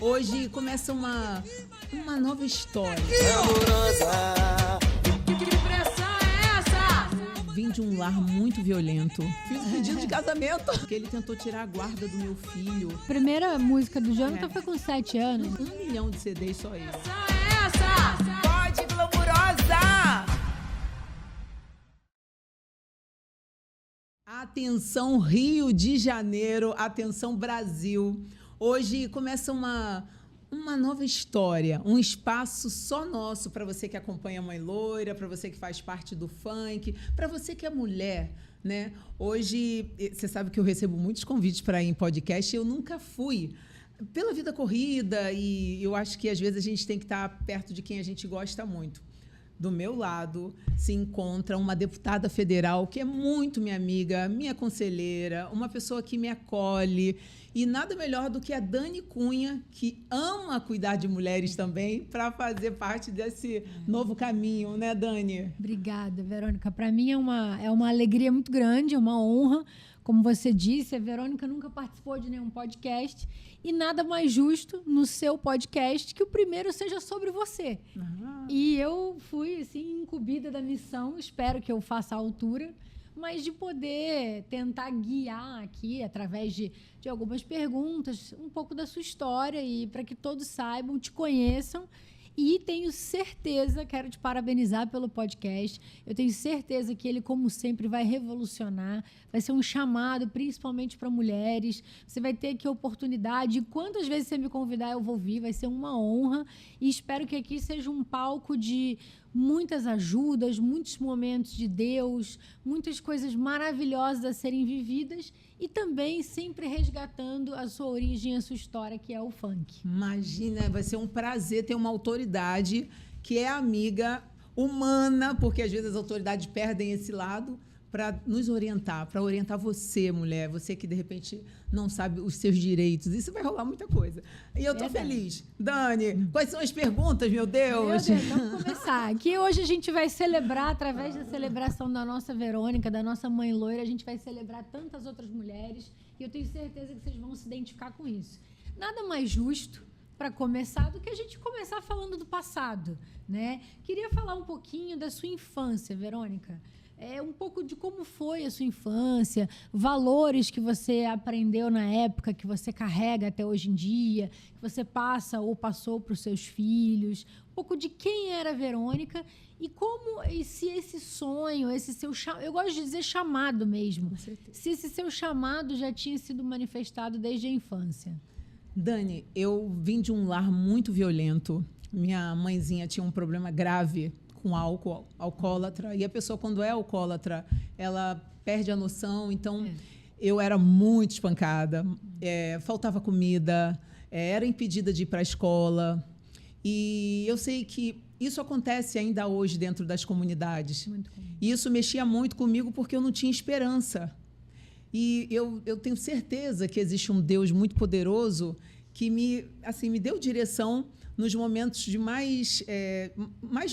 Hoje começa uma nova história. Que pressão é essa? Vim de um lar muito violento. Fiz um pedido de casamento, porque ele tentou tirar a guarda do meu filho. A primeira música do Jonathan foi com 7 anos. 1 milhão de CDs só ele. Pressão é essa? Pode, glamurosa! Atenção Rio de Janeiro, atenção Brasil. Hoje começa uma nova história, um espaço só nosso para você que acompanha a Mãe Loira, para você que faz parte do funk, para você que é mulher, né? Hoje, você sabe que eu recebo muitos convites para ir em podcast e eu nunca fui. Pela vida corrida, e eu acho que às vezes a gente tem que estar perto de quem a gente gosta muito. Do meu lado se encontra uma deputada federal que é muito minha amiga, minha conselheira, uma pessoa que me acolhe. E nada melhor do que a Dani Cunha, que ama cuidar de mulheres também, para fazer parte desse novo caminho, né, Dani? Obrigada, Verônica. Para mim é uma alegria muito grande, é uma honra. Como você disse, a Verônica nunca participou de nenhum podcast e nada mais justo no seu podcast que o primeiro seja sobre você. E eu fui assim incumbida da missão, espero que eu faça a altura, mas de poder tentar guiar aqui, através de algumas perguntas, um pouco da sua história e para que todos saibam, te conheçam. E tenho certeza, quero te parabenizar pelo podcast, eu tenho certeza que ele, como sempre, vai revolucionar, vai ser um chamado, principalmente para mulheres, você vai ter aqui a oportunidade, e quantas vezes você me convidar eu vou vir, vai ser uma honra, e espero que aqui seja um palco de muitas ajudas, muitos momentos de Deus, muitas coisas maravilhosas a serem vividas, e também sempre resgatando a sua origem, a sua história, que é o funk. Imagina, vai ser um prazer ter uma autoridade que é amiga humana, porque às vezes as autoridades perdem esse lado, para nos orientar, para orientar você, mulher, você que de repente não sabe os seus direitos. Isso vai rolar muita coisa. E eu tô feliz. Dani, quais são as perguntas, meu Deus? Meu Deus, vamos começar. Aqui hoje a gente vai celebrar, através da celebração da nossa Verônica, da nossa Mãe Loira, a gente vai celebrar tantas outras mulheres e eu tenho certeza que vocês vão se identificar com isso. Nada mais justo para começar do que a gente começar falando do passado, né? Queria falar um pouquinho da sua infância, Verônica. Um pouco de como foi a sua infância, valores que você aprendeu na época, que você carrega até hoje em dia, que você passa ou passou para os seus filhos, um pouco de quem era a Verônica e como, e se esse sonho, esse seu eu gosto de dizer chamado mesmo, se esse seu chamado já tinha sido manifestado desde a infância. Dani, eu vim de um lar muito violento. Minha mãezinha tinha um problema grave com álcool, alcoólatra, e a pessoa, quando é alcoólatra, ela perde a noção. Então, eu era muito espancada, faltava comida, era impedida de ir para a escola, e eu sei que isso acontece ainda hoje dentro das comunidades. E isso mexia muito comigo porque eu não tinha esperança. E eu tenho certeza que existe um Deus muito poderoso que me deu direção nos momentos de mais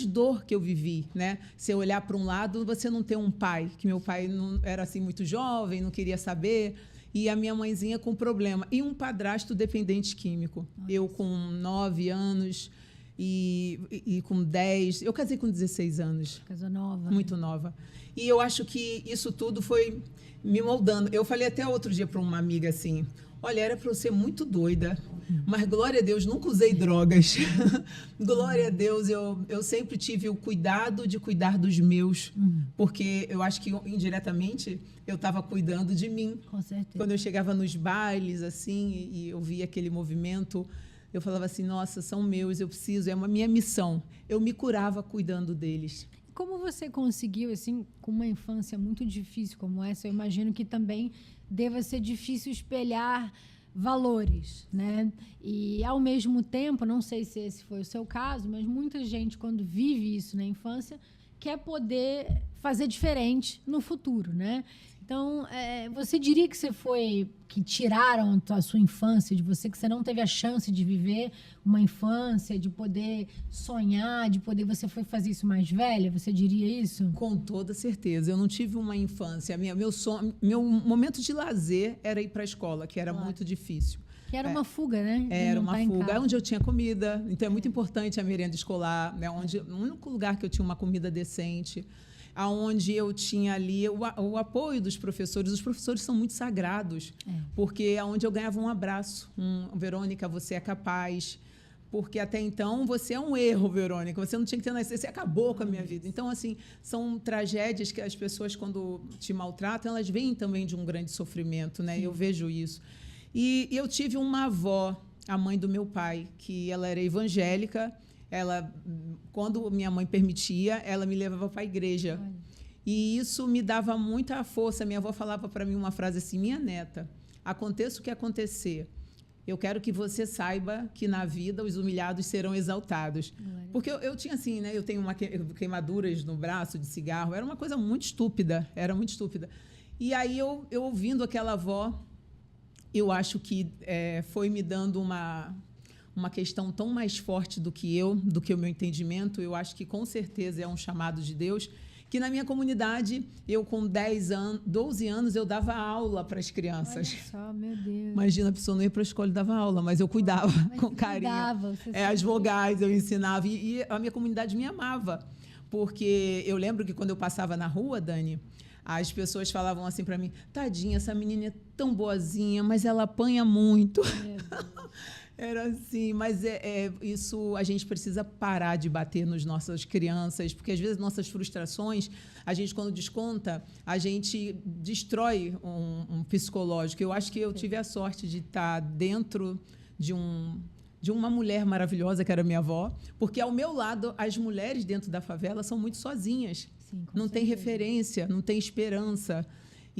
dor que eu vivi, né? Se eu olhar para um lado, você não tem um pai, que meu pai não era assim muito jovem, não queria saber, e a minha mãezinha com problema, e um padrasto dependente químico. Nossa. Eu com 9 anos e com 10, eu casei com 16 anos. Casou nova. Muito nova. E eu acho que isso tudo foi me moldando. Eu falei até outro dia para uma amiga assim, olha, era para eu ser muito doida, mas, glória a Deus, nunca usei drogas. Glória a Deus, eu sempre tive o cuidado de cuidar dos meus, porque eu acho que, indiretamente, eu estava cuidando de mim. Com certeza. Quando eu chegava nos bailes, assim, e eu via aquele movimento, eu falava assim, nossa, são meus, eu preciso, é uma minha missão. Eu me curava cuidando deles. Como você conseguiu, assim, com uma infância muito difícil como essa, eu imagino que também deva ser difícil espelhar valores, né? E, ao mesmo tempo, não sei se esse foi o seu caso, mas muita gente, quando vive isso na infância, quer poder fazer diferente no futuro, né? Então, você diria que tiraram a sua infância de você, que você não teve a chance de viver uma infância, de poder sonhar, você foi fazer isso mais velha? Você diria isso? Com toda certeza. Eu não tive uma infância. Meu momento de lazer era ir para a escola, que era muito difícil. Que era uma fuga, né? De Era não uma tá em fuga. casa. Onde eu tinha comida. Então, é muito importante a merenda escolar, né? O único lugar que eu tinha uma comida decente, aonde eu tinha ali o apoio dos professores. Os professores são muito sagrados, porque é onde eu ganhava um abraço. Verônica, você é capaz. Porque até então você é um erro, Verônica. Você não tinha que ter nascido. Você acabou com a minha vida. Então, assim, são tragédias que as pessoas, quando te maltratam, elas vêm também de um grande sofrimento, né? Eu vejo isso. E eu tive uma avó, a mãe do meu pai, que ela era evangélica. Ela, quando minha mãe permitia, ela me levava para a igreja. Olha. E isso me dava muita força. Minha avó falava para mim uma frase assim: minha neta, aconteça o que acontecer, eu quero que você saiba que na vida os humilhados serão exaltados. Porque eu tinha assim, né? Eu tenho queimaduras no braço de cigarro. Era uma coisa muito estúpida. Era muito estúpida. E aí, eu ouvindo aquela avó, eu acho que foi me dando uma questão tão mais forte do que o meu entendimento. Eu acho que, com certeza, é um chamado de Deus. Que na minha comunidade, eu com 12 anos, eu dava aula para as crianças. Olha só, meu Deus. Imagina, a pessoa não ia para a escola e dava aula, mas eu cuidava com carinho. As vogais eu ensinava. E a minha comunidade me amava. Porque eu lembro que quando eu passava na rua, Dani, as pessoas falavam assim para mim: tadinha, essa menina é tão boazinha, mas ela apanha muito. Era assim, mas isso a gente precisa parar de bater nas nossas crianças, porque às vezes nossas frustrações, a gente quando desconta, a gente destrói um psicológico. Eu acho que eu tive a sorte de estar dentro de uma mulher maravilhosa, que era minha avó, porque ao meu lado, as mulheres dentro da favela são muito sozinhas. Sim, não tem referência, não tem esperança.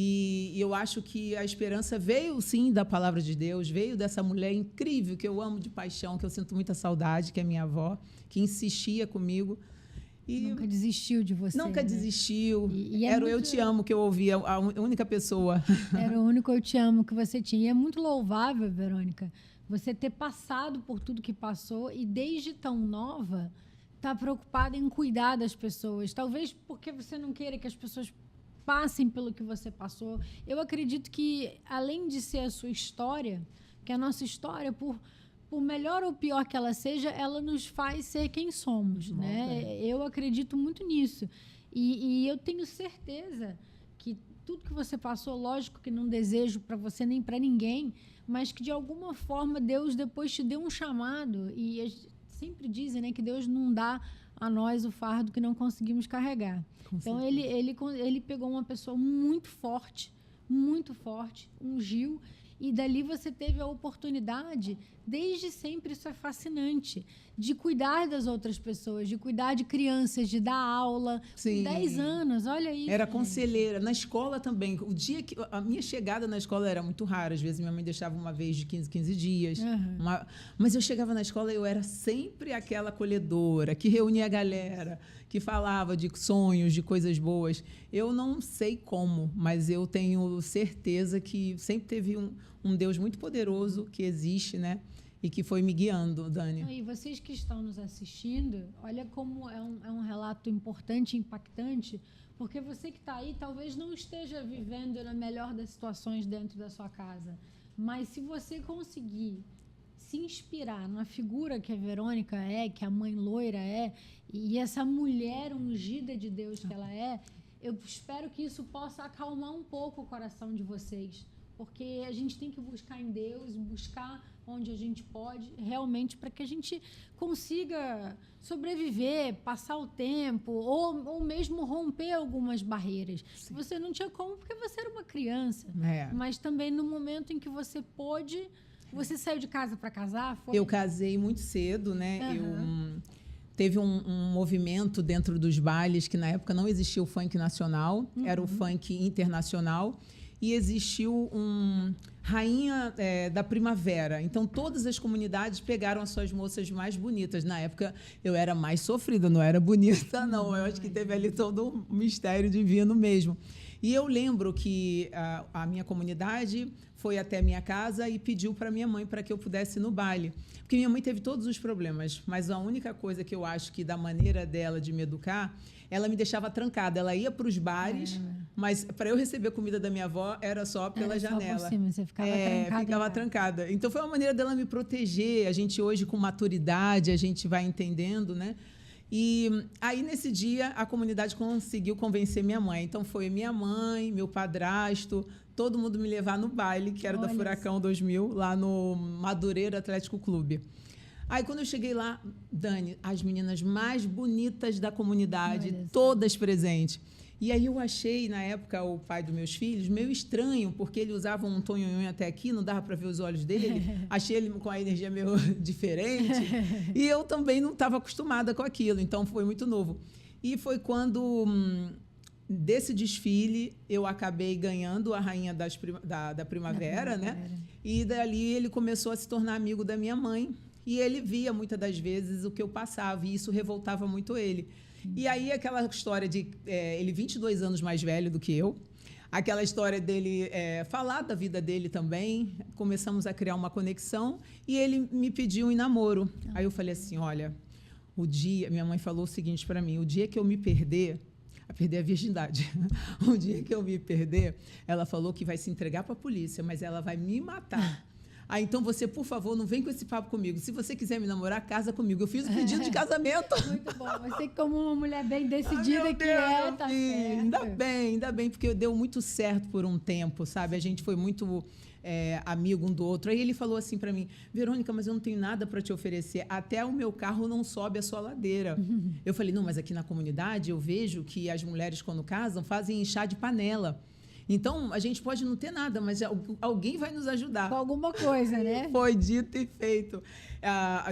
E eu acho que a esperança veio, sim, da palavra de Deus, veio dessa mulher incrível, que eu amo de paixão, que eu sinto muita saudade, que é minha avó, que insistia comigo. E nunca desistiu de você. Nunca desistiu. Era o Eu Te Amo que eu ouvia, a única pessoa. Era o único Eu Te Amo que você tinha. E é muito louvável, Verônica, você ter passado por tudo que passou e, desde tão nova, estar preocupada em cuidar das pessoas. Talvez porque você não queira que as pessoas passem pelo que você passou. Eu acredito que, além de ser a sua história, que a nossa história, por melhor ou pior que ela seja, ela nos faz ser quem somos, né? Eu acredito muito nisso. E eu tenho certeza que tudo que você passou, lógico que não desejo para você nem para ninguém, mas que, de alguma forma, Deus depois te deu um chamado. E sempre dizem, né, que Deus não dá a nós o fardo que não conseguimos carregar. Então, ele pegou uma pessoa muito forte, ungiu, e dali você teve a oportunidade, desde sempre, isso é fascinante, de cuidar das outras pessoas, de cuidar de crianças, de dar aula. Sim. Com 10 anos, olha isso. Era conselheira. Na escola também. O dia que a minha chegada na escola era muito rara. Às vezes minha mãe deixava uma vez de 15 dias. Mas eu chegava na escola e eu era sempre aquela acolhedora, que reunia a galera, que falava de sonhos, de coisas boas. Eu não sei como, mas eu tenho certeza que sempre teve um Deus muito poderoso que existe, né? E que foi me guiando, Dani. E vocês que estão nos assistindo, olha como é um relato importante, impactante, porque você que está aí talvez não esteja vivendo na melhor das situações dentro da sua casa. Mas se você conseguir se inspirar na figura que a Verônica é, que a mãe loira é, e essa mulher ungida de Deus que ela é, eu espero que isso possa acalmar um pouco o coração de vocês. Porque a gente tem que buscar em Deus, buscar onde a gente pode, realmente, para que a gente consiga sobreviver, passar o tempo, ou mesmo romper algumas barreiras. Sim. Você não tinha como, porque você era uma criança. Mas também no momento em que você pôde... Você saiu de casa para casar? Foi? Eu casei muito cedo, né? Teve um movimento dentro dos bailes, que na época não existia o funk nacional, era o funk internacional. E existiu Rainha da Primavera. Então, todas as comunidades pegaram as suas moças mais bonitas. Na época, eu era mais sofrida, não era bonita, não. Eu acho que teve ali todo um mistério divino mesmo. E eu lembro que a minha comunidade foi até a minha casa e pediu para minha mãe para que eu pudesse ir no baile. Porque minha mãe teve todos os problemas, mas a única coisa que eu acho que, da maneira dela de me educar, ela me deixava trancada. Ela ia para os bares, Mas para eu receber a comida da minha avó, era só pela janela. Só por cima, você ficava trancada. Ficava trancada. Então, foi uma maneira dela me proteger. A gente hoje, com maturidade, a gente vai entendendo, né? E aí, nesse dia, a comunidade conseguiu convencer minha mãe. Então, foi minha mãe, meu padrasto, todo mundo me levar no baile, que era da Furacão 2000, lá no Madureira Atlético Clube. Aí, quando eu cheguei lá, Dani, as meninas mais bonitas da comunidade, todas presentes. E aí eu achei, na época, o pai dos meus filhos meio estranho, porque ele usava um tonhonhonho até aqui, não dava para ver os olhos dele. Achei ele com a energia meio diferente. E eu também não estava acostumada com aquilo, então foi muito novo. E foi quando, desse desfile, eu acabei ganhando a rainha da primavera, né? E dali ele começou a se tornar amigo da minha mãe. E ele via, muitas das vezes, o que eu passava, e isso revoltava muito ele. E aí, aquela história de ele 22 anos mais velho do que eu, aquela história dele falar da vida dele também, começamos a criar uma conexão e ele me pediu em namoro. Aí eu falei assim, olha, minha mãe falou o seguinte para mim, o dia que eu me perder a virgindade, o dia que eu me perder, ela falou que vai se entregar para a polícia, mas ela vai me matar. Então você, por favor, não vem com esse papo comigo. Se você quiser me namorar, casa comigo. Eu fiz o pedido de casamento. Muito bom. Você, como uma mulher bem decidida tá certo. Ainda bem, porque deu muito certo por um tempo, sabe? A gente foi muito amigo um do outro. Aí ele falou assim para mim, Verônica, mas eu não tenho nada para te oferecer. Até o meu carro não sobe a sua ladeira. Eu falei, não, mas aqui na comunidade eu vejo que as mulheres, quando casam, fazem chá de panela. Então, a gente pode não ter nada, mas alguém vai nos ajudar. Com alguma coisa, né? Foi dito e feito.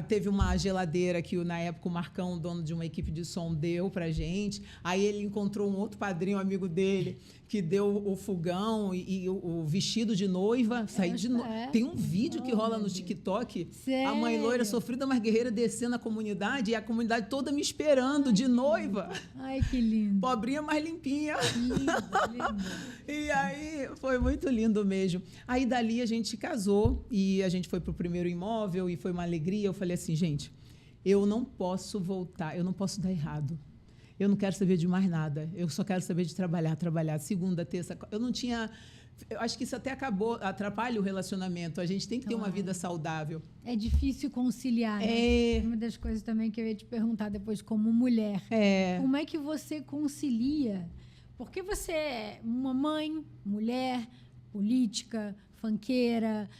Teve uma geladeira que, na época, o Marcão, dono de uma equipe de som, deu pra gente. Aí ele encontrou um outro padrinho, amigo dele, que deu o fogão e o vestido de noiva. Tem um vídeo que rola no TikTok. Sério? A mãe loira, sofrida, mas guerreira, descendo a comunidade e a comunidade toda me esperando de noiva. Ai, que lindo. Pobrinha, mas limpinha. Lindo. E aí foi muito lindo mesmo. Aí dali a gente casou e a gente foi para o primeiro imóvel e foi uma alegria. Eu falei assim, gente, eu não posso voltar, eu não posso dar errado. Eu não quero saber de mais nada. Eu só quero saber de trabalhar. Segunda, terça. Eu não tinha... Eu acho que isso até atrapalha o relacionamento. A gente tem que ter uma vida saudável. É difícil conciliar, né? Uma das coisas também que eu ia te perguntar depois, como mulher. Como é que você concilia? Porque você é uma mãe, mulher, política, funkeira,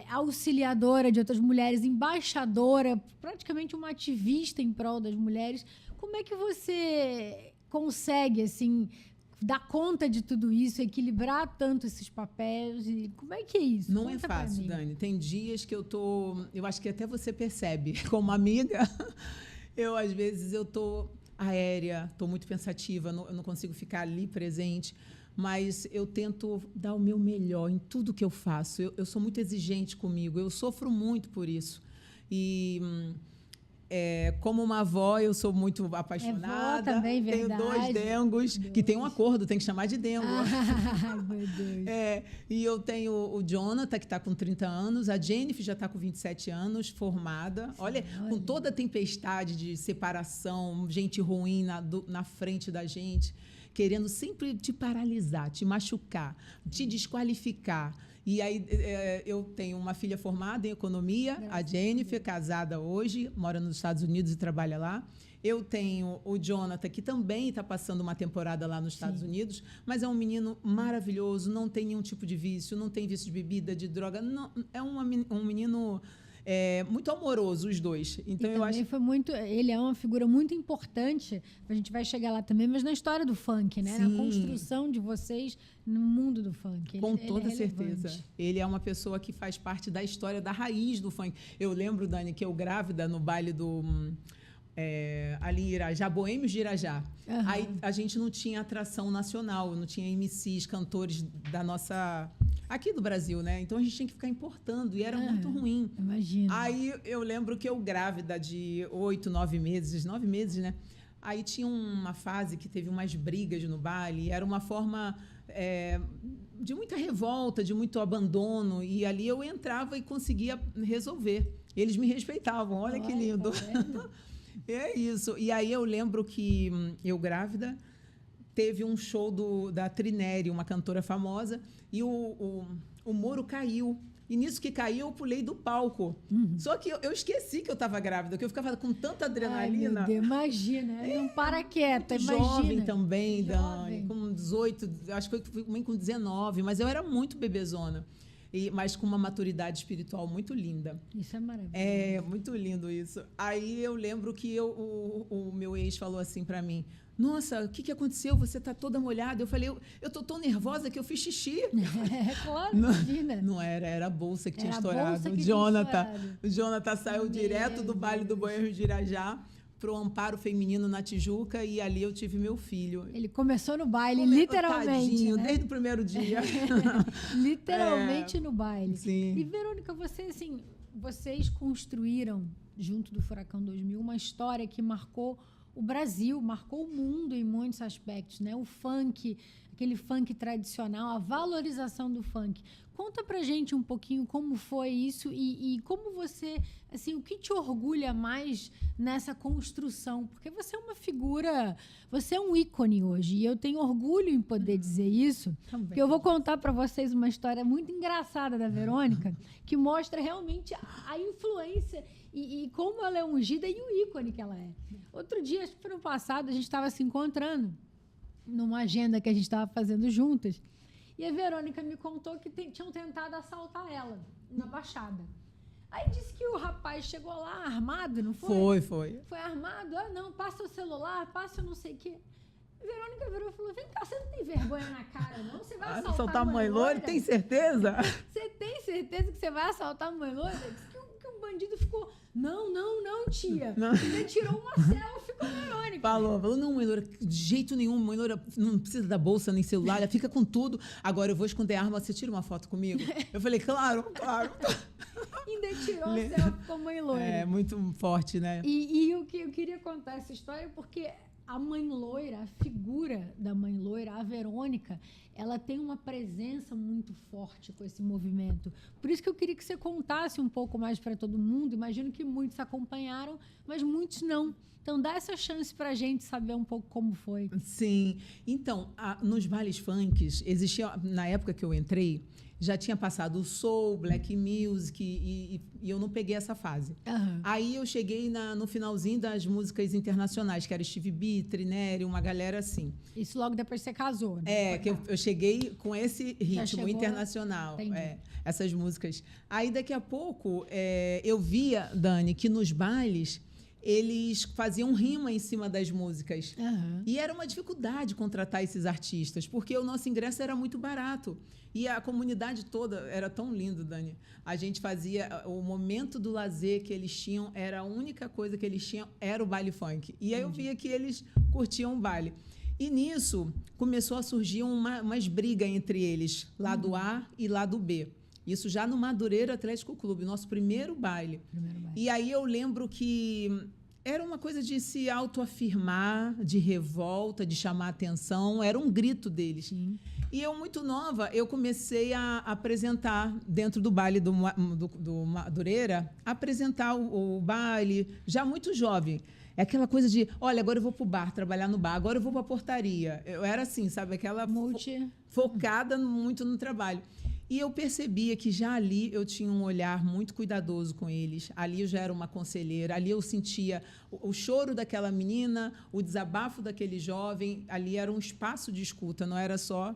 auxiliadora de outras mulheres, embaixadora, praticamente uma ativista em prol das mulheres. Como é que você consegue, assim, dar conta de tudo isso, equilibrar tanto esses papéis? E como é que é isso? Não é fácil, Dani. Tem dias que eu acho que até você percebe, como amiga, às vezes eu tô aérea, estou muito pensativa, eu não consigo ficar ali presente, mas eu tento dar o meu melhor em tudo que eu faço. Eu sou muito exigente comigo, eu sofro muito por isso. E como uma avó, eu sou muito apaixonada. Avó também, tenho verdade. 2 dengos, que tem um acordo, tem que chamar de dengo. Meu Deus. E eu tenho o Jonathan, que está com 30 anos, a Jennifer já está com 27 anos, formada. Olha, com toda a tempestade de separação, gente ruim na frente da gente, querendo sempre te paralisar, te machucar, te desqualificar. E aí eu tenho uma filha formada em economia, a Jennifer, casada hoje, mora nos Estados Unidos e trabalha lá. Eu tenho o Jonathan, que também está passando uma temporada lá nos Estados Unidos, mas é um menino maravilhoso, não tem nenhum tipo de vício, não tem vício de bebida, de droga. Não, é um menino... muito amoroso, os dois. Então, eu acho... Ele é uma figura muito importante, a gente vai chegar lá também, mas na história do funk, né? Na construção de vocês no mundo do funk. Com toda certeza. Ele é uma pessoa que faz parte da história, da raiz do funk. Eu lembro, Dani, que eu grávida no baile do... ali em Irajá, Boêmios de Irajá. Aí a gente não tinha atração nacional, não tinha MCs, cantores da nossa... Aqui do Brasil, né? Então a gente tinha que ficar importando e era muito ruim. Imagina. Aí eu lembro que eu grávida de 8, 9 meses, né? Aí tinha uma fase que teve umas brigas no baile, e era uma forma de muita revolta, de muito abandono, e ali eu entrava e conseguia resolver. Eles me respeitavam, olha que lindo. É isso. E aí eu lembro que eu grávida, teve um show da Trineri, uma cantora famosa, e o muro caiu. E nisso que caiu, eu pulei do palco. Só que eu esqueci que eu estava grávida, que eu ficava com tanta adrenalina. Ai, meu Deus, imagina, não para quieta, Muito imagina. jovem também, Jovem. Dani, com 18, acho que eu fui com 19, mas eu era muito bebezona. Mas com uma maturidade espiritual muito linda. Isso é maravilhoso. É, muito lindo isso. Aí eu lembro que o meu ex falou assim para mim, nossa, o que aconteceu? Você está toda molhada. Eu falei, eu estou tão nervosa que eu fiz xixi. É, claro, imagina. Não era a bolsa que tinha Era a estourado. bolsa que O tinha Jonathan, estourado. o Jonathan saiu Meu direto do baile do Deus. Banheiro de Irajá para o Amparo Feminino na Tijuca e ali eu tive meu filho. Ele começou no baile, literalmente. Tadinho, Né? desde o primeiro dia. Literalmente no baile. Sim. E, Verônica, vocês construíram, junto do Furacão 2000, uma história que marcou o Brasil, marcou o mundo em muitos aspectos, né? O funk, aquele funk tradicional, a valorização do funk. Conta pra gente um pouquinho como foi isso e como você, assim, o que te orgulha mais nessa construção? Porque você é uma figura, você é um ícone hoje e eu tenho orgulho em poder dizer isso, Também. porque eu vou contar pra vocês uma história muito engraçada da Verônica, que mostra realmente a influência e como ela é ungida e o ícone que ela é. Outro dia, acho que foi no passado, a gente estava se encontrando numa agenda que a gente estava fazendo juntas. E a Verônica me contou que tinham tentado assaltar ela na Baixada. Aí disse que o rapaz chegou lá armado, não foi? Foi. Foi armado? Ah, não, passa o celular, passa não sei o quê. A Verônica virou e falou, vem cá, você não tem vergonha na cara, não? Você vai assaltar a mãe loira? Tem certeza? Você tem certeza que você vai assaltar a mãe loira? Disse que o bandido ficou, não, tia. Não. Ele tirou uma selfie com a Verônica. Falou, não, mãe loira, de jeito nenhum, mãe loira não precisa da bolsa nem celular, ela fica com tudo. Agora eu vou esconder a arma, você tira uma foto comigo? Eu falei, claro. Ainda tirou a selfie com a mãe loira. É, muito forte, né? E o que eu queria contar essa história porque a mãe loira, a figura da mãe loira, a Verônica, ela tem uma presença muito forte com esse movimento. Por isso que eu queria que você contasse um pouco mais para todo mundo. Imagino que muitos acompanharam, mas muitos não. Então, dá essa chance para a gente saber um pouco como foi. Sim. Então, nos bailes funks, existia, na época que eu entrei, já tinha passado o soul, black music, e eu não peguei essa fase. Uhum. Aí eu cheguei no finalzinho das músicas internacionais, que era Stevie B, Trineri, uma galera assim. Isso logo depois que você casou, né? É, que eu cheguei com esse ritmo chegou, internacional, entendi. essas músicas. Aí, daqui a pouco, eu via, Dani, que nos bailes eles faziam rima em cima das músicas. Uhum. E era uma dificuldade contratar esses artistas, porque o nosso ingresso era muito barato. E a comunidade toda era tão lindo, Dani. A gente fazia... O momento do lazer que eles tinham, era a única coisa que eles tinham, era o baile funk. E aí eu via que eles curtiam o baile. E nisso, começou a surgir umas brigas entre eles, lado A e lado B. Isso já no Madureira Atlético Clube, nosso primeiro baile. E aí eu lembro que era uma coisa de se autoafirmar, de revolta, de chamar atenção, era um grito deles. Sim. E eu, muito nova, eu comecei a apresentar, dentro do baile do Madureira, apresentar o baile, já muito jovem. É aquela coisa de, olha, agora eu vou para o bar, trabalhar no bar, agora eu vou para a portaria. Eu era assim, sabe? Aquela focada muito no trabalho. E eu percebia que já ali eu tinha um olhar muito cuidadoso com eles. Ali eu já era uma conselheira, ali eu sentia o choro daquela menina, o desabafo daquele jovem. Ali era um espaço de escuta, não era só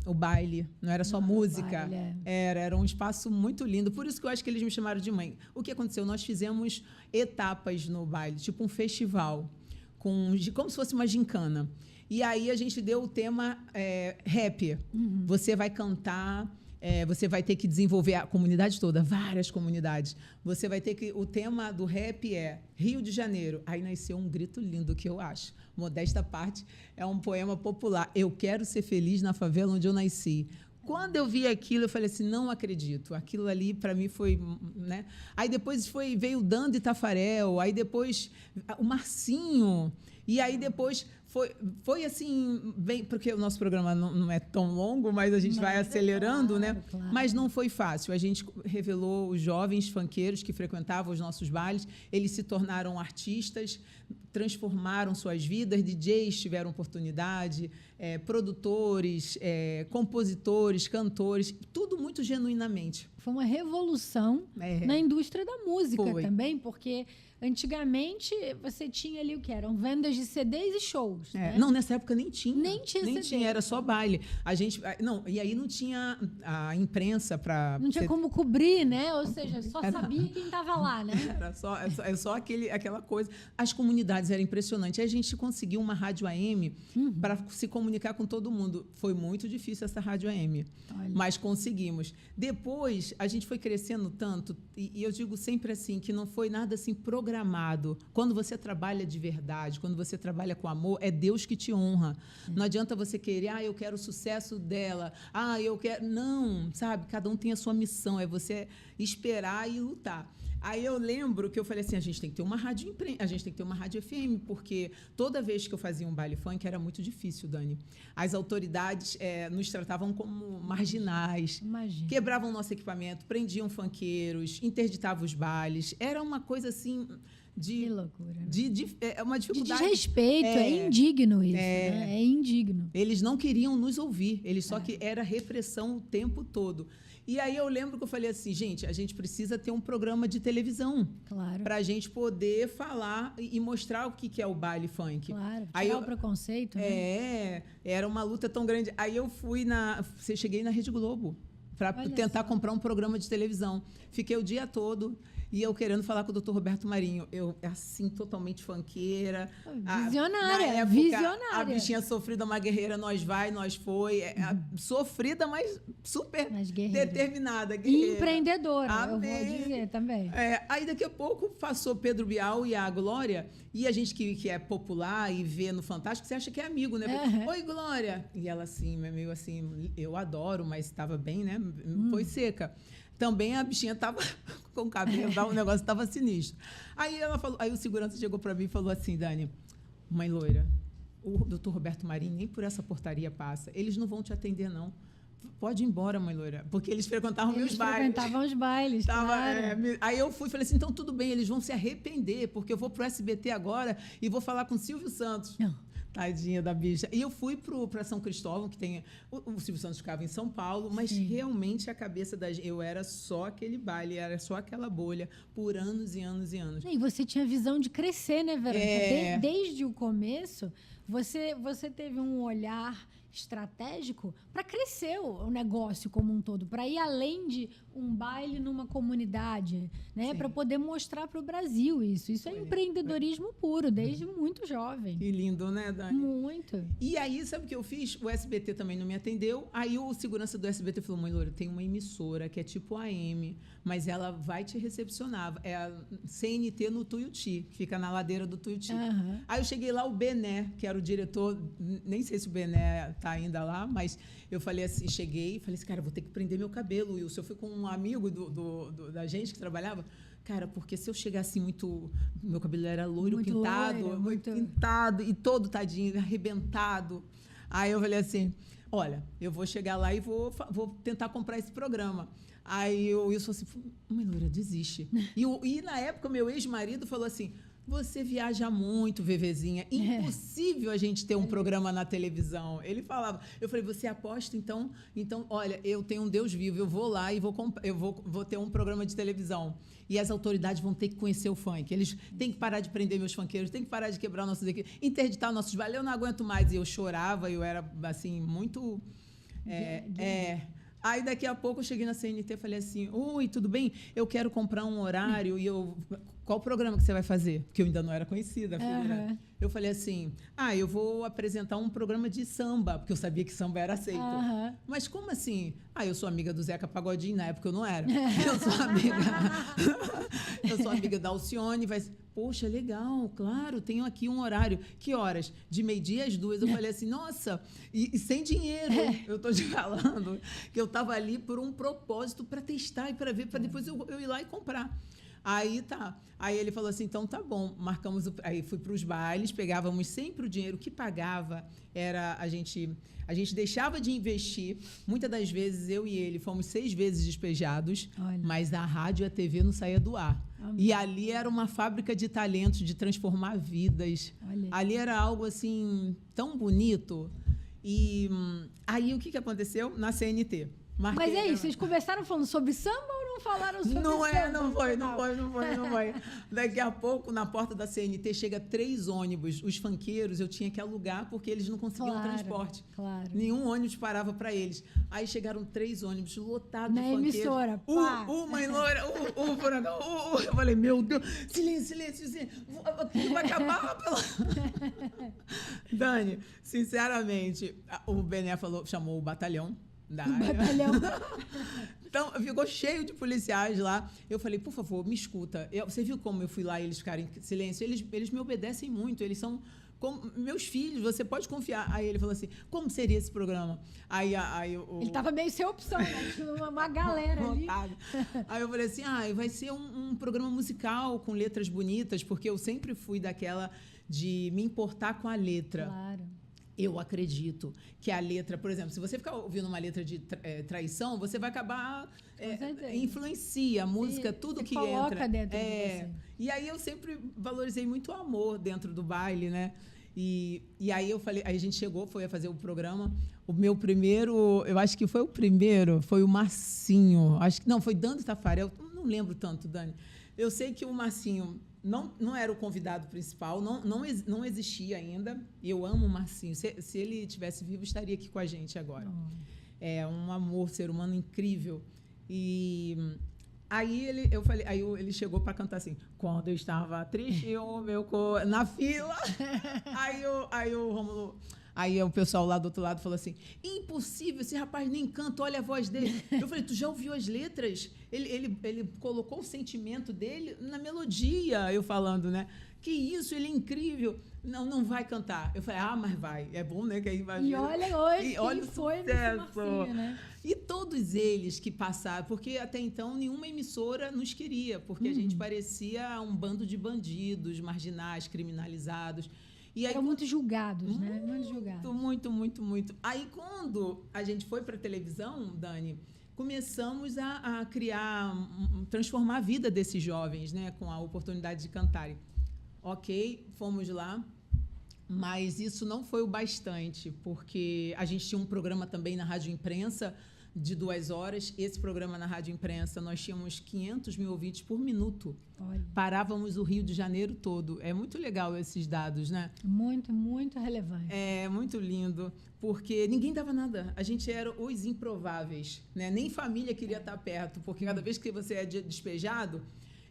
o baile, não era só música. Baile, era um espaço muito lindo. Por isso que eu acho que eles me chamaram de mãe. O que aconteceu? Nós fizemos etapas no baile, tipo um festival, como se fosse uma gincana. E aí a gente deu o tema rap. Uhum. Você vai cantar, você vai ter que desenvolver a comunidade toda, várias comunidades. Você vai ter que... O tema do rap é Rio de Janeiro. Aí nasceu um grito lindo, que eu acho. Modesta parte, é um poema popular. Eu quero ser feliz na favela onde eu nasci. Quando eu vi aquilo, eu falei assim, não acredito. Aquilo ali, para mim, foi... Né? Aí depois veio o Dando e Tafarel, aí depois o Marcinho... E aí depois Foi assim, bem, porque o nosso programa não é tão longo, mas a gente vai acelerando, claro, né? claro. Mas não foi fácil. A gente revelou os jovens funkeiros que frequentavam os nossos bailes, eles se tornaram artistas, transformaram suas vidas, DJs tiveram oportunidade, produtores, compositores, cantores, tudo muito genuinamente. Foi uma revolução na indústria da música também, porque antigamente você tinha ali o que eram vendas de CDs e shows. Né? Não, nessa época nem tinha. Nem tinha, era só baile. E aí não tinha a imprensa para. Não tinha como cobrir, né? Ou seja, só sabia quem estava lá, né? Era só aquela coisa. As comunidades eram impressionantes. Aí a gente conseguiu uma rádio AM para se comunicar com todo mundo. Foi muito difícil essa rádio AM, mas conseguimos. Depois a gente foi crescendo tanto, e eu digo sempre assim, que não foi nada assim programado. Quando você trabalha de verdade, quando você trabalha com amor, é Deus que te honra. Não adianta você querer, eu quero o sucesso dela, eu quero... Não, sabe? Cada um tem a sua missão, é você esperar e lutar. Aí eu lembro que eu falei assim, a gente tem que ter uma rádio FM, porque toda vez que eu fazia um baile funk era muito difícil, Dani. As autoridades nos tratavam como marginais, quebravam nosso equipamento, prendiam funkeiros, interditavam os bailes. Era uma coisa assim... Que loucura. Né? Uma dificuldade. De desrespeito, é indigno isso. Né? É indigno. Eles não queriam nos ouvir, que era repressão o tempo todo. E aí eu lembro que eu falei assim, gente, a gente precisa ter um programa de televisão. Claro. Pra gente poder falar e mostrar o que é o baile funk. Claro, tirar o preconceito. Né? Era uma luta tão grande. Aí eu cheguei na Rede Globo para tentar comprar um programa de televisão. Fiquei o dia todo e eu querendo falar com o Dr. Roberto Marinho. Eu, assim, totalmente funkeira. Visionária, visionária. A bichinha sofrida, uma guerreira, nós vai, nós foi. Sofrida, mas super determinada. Guerreira. Empreendedora, eu vou dizer também. Aí, daqui a pouco, passou Pedro Bial e a Glória, e a gente que é popular e vê no Fantástico, você acha que é amigo, né? Oi, Glória! E ela, assim, meio assim, eu adoro, mas estava bem, né? Foi seca. Também a bichinha estava com o cabelo, o negócio estava sinistro. Aí o segurança chegou para mim e falou assim, Dani, mãe loira, o doutor Roberto Marinho nem por essa portaria passa. Eles não vão te atender, não. Pode ir embora, mãe loira. Porque eles frequentavam meus bailes. Eles frequentavam os bailes, claro. Aí eu fui e falei assim, então tudo bem, eles vão se arrepender, porque eu vou pro SBT agora e vou falar com o Silvio Santos. Não. Tadinha da bicha. E eu fui para São Cristóvão, que tem... O Silvio Santos ficava em São Paulo, mas realmente a cabeça da gente... Eu era só aquele baile, era só aquela bolha, por anos e anos e anos. E você tinha visão de crescer, né, Verônica? Desde o começo, você teve um olhar estratégico para crescer o negócio como um todo, para ir além de um baile numa comunidade, né? Para poder mostrar para o Brasil isso. Isso é empreendedorismo puro, desde muito jovem. Que lindo, né, Dani? Muito. E aí, sabe o que eu fiz? O SBT também não me atendeu. Aí o segurança do SBT falou, mãe Loura, tem uma emissora que é tipo AM, mas ela vai te recepcionar. É a CNT no Tuiuti, que fica na ladeira do Tuiuti. Aí eu cheguei lá, o Bené, que era o diretor, nem sei se o Bené tá ainda lá, mas eu falei assim, cheguei e falei assim, cara, vou ter que prender meu cabelo, Wilson. Eu fui com um amigo da gente que trabalhava, cara, porque se eu chegar assim muito... Meu cabelo era loiro, muito pintado, muito pintado, e todo tadinho, arrebentado. Aí eu falei assim, olha, eu vou chegar lá e vou tentar comprar esse programa. Aí o Wilson assim, mãe Loura, desiste. E na época, meu ex-marido falou assim, você viaja muito, Vevezinha. Impossível a gente ter um programa na televisão. Ele falava. Eu falei, você aposta, então? Então, olha, eu tenho um Deus vivo. Eu vou lá e vou ter um programa de televisão. E as autoridades vão ter que conhecer o funk. Eles têm que parar de prender meus funkeiros, têm que parar de quebrar nossos equipes, interditar nossos bailes. Eu não aguento mais. E eu chorava, eu era, assim, muito... Aí, daqui a pouco, eu cheguei na CNT e falei assim, oi, tudo bem? Eu quero comprar um horário e qual programa que você vai fazer? Porque eu ainda não era conhecida, a figura. Eu falei assim, eu vou apresentar um programa de samba, porque eu sabia que samba era aceito. Mas como assim? Eu sou amiga do Zeca Pagodinho, na época eu não era. Eu sou amiga da Alcione, poxa, legal, claro, tenho aqui um horário. Que horas? De 12h às 2h. Eu falei assim, nossa, e sem dinheiro. Eu estou te falando que eu estava ali por um propósito para testar e para ver, para depois eu ir lá e comprar. Aí tá. Aí ele falou assim, então tá bom, marcamos aí fui para os bailes, pegávamos sempre o dinheiro que pagava, era a gente deixava de investir. Muitas das vezes eu e ele fomos 6 vezes despejados, mas a rádio e a TV não saía do ar. E ali era uma fábrica de talentos, de transformar vidas. Ali era algo assim tão bonito. E aí o que aconteceu na CNT? Mas é isso, vocês conversaram falando sobre samba ou não falaram sobre samba? Não foi. Daqui a pouco, na porta da CNT, chega 3 ônibus. Os funkeiros eu tinha que alugar porque eles não conseguiam transporte. Claro. Nenhum ônibus parava para eles. Aí chegaram 3 ônibus lotados de na funkeiros. Emissora, pá. Mãe loira, furacão, Eu falei, meu Deus, silêncio. Tudo vai acabar. Dani, sinceramente, o Bené chamou o batalhão. Batalhão. Então, ficou cheio de policiais lá. Eu falei, por favor, me escuta. Você viu como eu fui lá e eles ficaram em silêncio? Eles me obedecem muito, eles são como meus filhos, você pode confiar. Aí ele falou assim, como seria esse programa? Ele estava meio sem opção, né? Tinha uma galera ali. Aí eu falei assim, vai ser um programa musical com letras bonitas, porque eu sempre fui daquela de me importar com a letra. Claro. Eu acredito que a letra, por exemplo, se você ficar ouvindo uma letra de traição, você vai acabar influencia a música, tudo que entra. Dentro de você. E aí eu sempre valorizei muito o amor dentro do baile, né? E aí eu falei, aí a gente foi a fazer o programa. O meu primeiro, eu acho que foi o primeiro, foi o Marcinho. Foi Dando Tafarel, não lembro tanto, Dani. Eu sei que o Marcinho não era o convidado principal, não existia ainda. Eu amo o Marcinho. Se ele estivesse vivo, estaria aqui com a gente agora. É um amor, ser humano incrível. E aí ele chegou para cantar assim, quando eu estava triste, na fila. Aí o Rômulo... Aí o pessoal lá do outro lado falou assim, impossível, esse rapaz nem canta, olha a voz dele. Eu falei, tu já ouviu as letras? Ele colocou o sentimento dele na melodia, eu falando, né? Que isso, ele é incrível. Não vai cantar. Eu falei, mas vai. É bom, né? Que aí vai. E olha hoje quem foi nesse Marcinho, né? E todos eles que passaram, porque até então nenhuma emissora nos queria, porque a gente parecia um bando de bandidos, marginais, criminalizados. E aí, eram muito julgados, né? Muito julgados. Muito. Aí, quando a gente foi para a televisão, Dani, começamos a criar, transformar a vida desses jovens, né? Com a oportunidade de cantarem. Ok, fomos lá, mas isso não foi o bastante, porque a gente tinha um programa também na Rádio Imprensa, de 2 horas. Esse programa na Rádio Imprensa, nós tínhamos 500 mil ouvintes por minuto. Olha. Parávamos o Rio de Janeiro todo. É muito legal esses dados, né? Muito, muito relevante. É muito lindo, porque ninguém dava nada. A gente era os improváveis, né? Nem família queria estar perto, porque cada vez que você é despejado,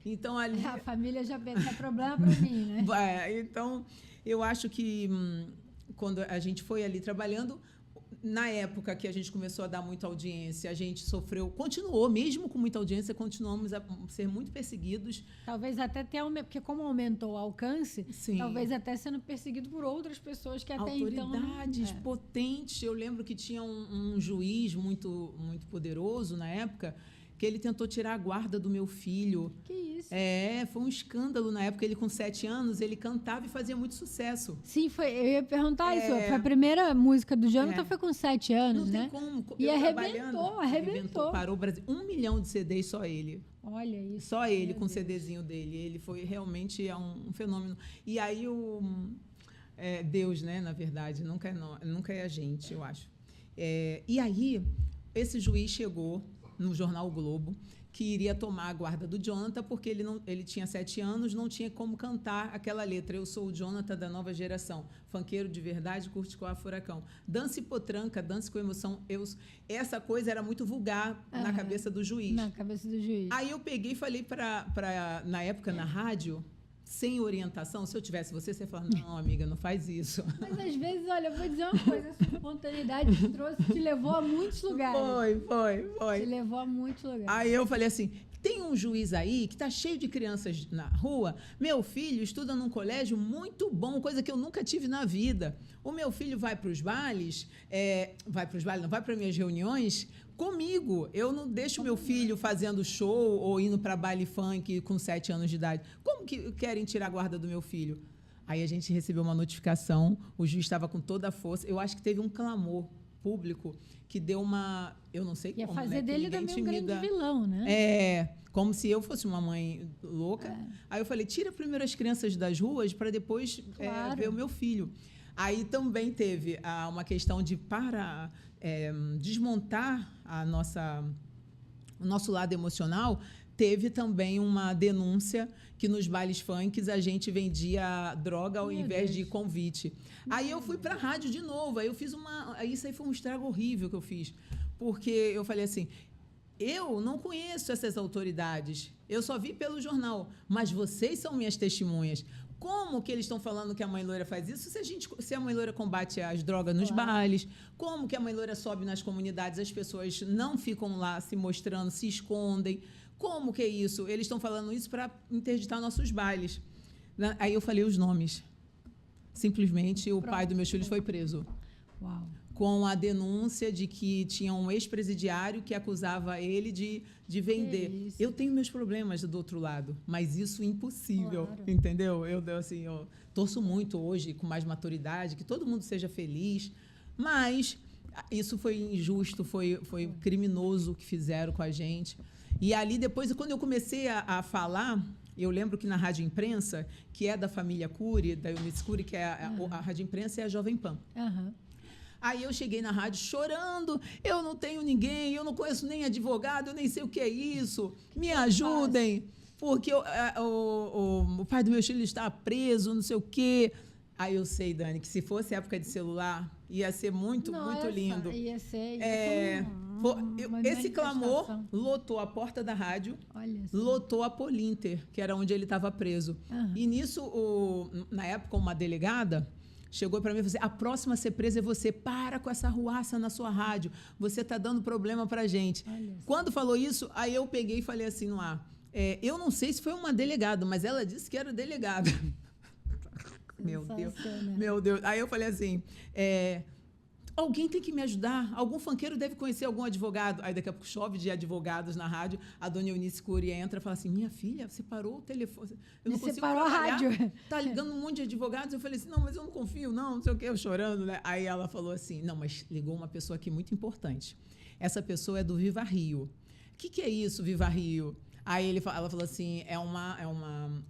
então ali... A família já pensa, é problema para mim, né? Então, eu acho que quando a gente foi ali trabalhando... Na época que a gente começou a dar muita audiência, a gente continuou, mesmo com muita audiência, continuamos a ser muito perseguidos. Talvez até porque como aumentou o alcance, sim, talvez até sendo perseguido por outras pessoas que até autoridades potentes. Eu lembro que tinha um juiz muito, muito poderoso na época, que ele tentou tirar a guarda do meu filho. Que isso? Foi um escândalo na época. Ele, com 7 anos, ele cantava e fazia muito sucesso. Sim, eu ia perguntar isso. Foi a primeira música do Jonathan, foi com 7 anos, né? Não tem como. E arrebentou. Parou o Brasil. 1 milhão de CDs, só ele. Olha isso. Só ele, com o CDzinho dele. Ele foi realmente um fenômeno. E aí, Deus, né, na verdade, nunca é a gente, eu acho. E aí, esse juiz chegou no jornal O Globo, que iria tomar a guarda do Jonathan, porque ele tinha 7 anos, não tinha como cantar aquela letra. Eu sou o Jonathan da nova geração, funkeiro de verdade, curte com a furacão. Dance potranca, dance com emoção. Essa coisa era muito vulgar na cabeça do juiz. Na cabeça do juiz. Aí eu peguei e falei na época, na rádio, sem orientação, se eu tivesse você ia falar, não, amiga, não faz isso. Mas às vezes, olha, eu vou dizer uma coisa, essa espontaneidade te levou a muitos lugares. Foi. Te levou a muitos lugares. Aí eu falei assim, tem um juiz aí que está cheio de crianças na rua, meu filho estuda num colégio muito bom, coisa que eu nunca tive na vida. O meu filho vai para os bailes, não vai para minhas reuniões, comigo. Eu não deixo meu filho fazendo show ou indo para baile funk com 7 anos de idade. Como que querem tirar a guarda do meu filho? Aí a gente recebeu uma notificação, o juiz estava com toda a força. Eu acho que teve um clamor público que deu uma... Eu não sei Ia como, fazer né? dele Que ninguém também um grande vilão, né? Como se eu fosse uma mãe louca. Aí eu falei, tira primeiro as crianças das ruas para depois Claro. ver o meu filho. Aí também teve uma questão de desmontar o nosso lado emocional. Teve também uma denúncia que nos bailes funks a gente vendia droga ao invés de convite. Aí eu fui para a rádio de novo. Aí eu fiz isso aí foi um estrago horrível que eu fiz. Porque eu falei assim, eu não conheço essas autoridades. Eu só vi pelo jornal. Mas vocês são minhas testemunhas. Como que eles estão falando que a Mãe Loira faz isso se a Mãe Loira combate as drogas nos bailes? Como que a Mãe Loira sobe nas comunidades, as pessoas não ficam lá se mostrando, se escondem? Como que é isso? Eles estão falando isso para interditar nossos bailes. Aí eu falei os nomes. Simplesmente o pai dos meus filhos foi preso. Uau. Com a denúncia de que tinha um ex-presidiário que acusava ele de vender. Eu tenho meus problemas do outro lado, mas isso é impossível, entendeu? Eu torço muito hoje, com mais maturidade, que todo mundo seja feliz, mas isso foi injusto, foi criminoso o que fizeram com a gente. E ali, depois, quando eu comecei a falar... Eu lembro que na Rádio Imprensa, que é da família Cury, da Eunice Cury, que é a Rádio Imprensa é a Jovem Pan. Aí eu cheguei na rádio chorando, eu não tenho ninguém, eu não conheço nem advogado, eu nem sei o que é isso, me ajudem, porque o pai do meu filho está preso, não sei o quê. Aí eu sei, Dani, que se fosse época de celular, ia ser muito lindo. Ia ser esse clamor lotou a porta da rádio, lotou a Polinter, que era onde ele estava preso. E nisso, na época, uma delegada chegou para mim e falou assim, a próxima a ser presa é você, para com essa ruaça na sua rádio, você está dando problema para a gente. Quando falou isso, aí eu peguei e falei assim no ar, eu não sei se foi uma delegada, mas ela disse que era delegada. Meu Deus. Aí eu falei assim, alguém tem que me ajudar, algum funkeiro deve conhecer algum advogado. Aí daqui a pouco chove de advogados na rádio, a dona Eunice Cury entra e fala assim, minha filha, você parou o telefone, eu não consigo trabalhar, a rádio. Tá ligando um monte de advogados. Eu falei assim, não, mas eu não confio, não sei o quê, eu chorando, né? Aí ela falou assim, não, mas ligou uma pessoa aqui muito importante. Essa pessoa é do Viva Rio. O que é isso, Viva Rio? Aí ela falou assim, é uma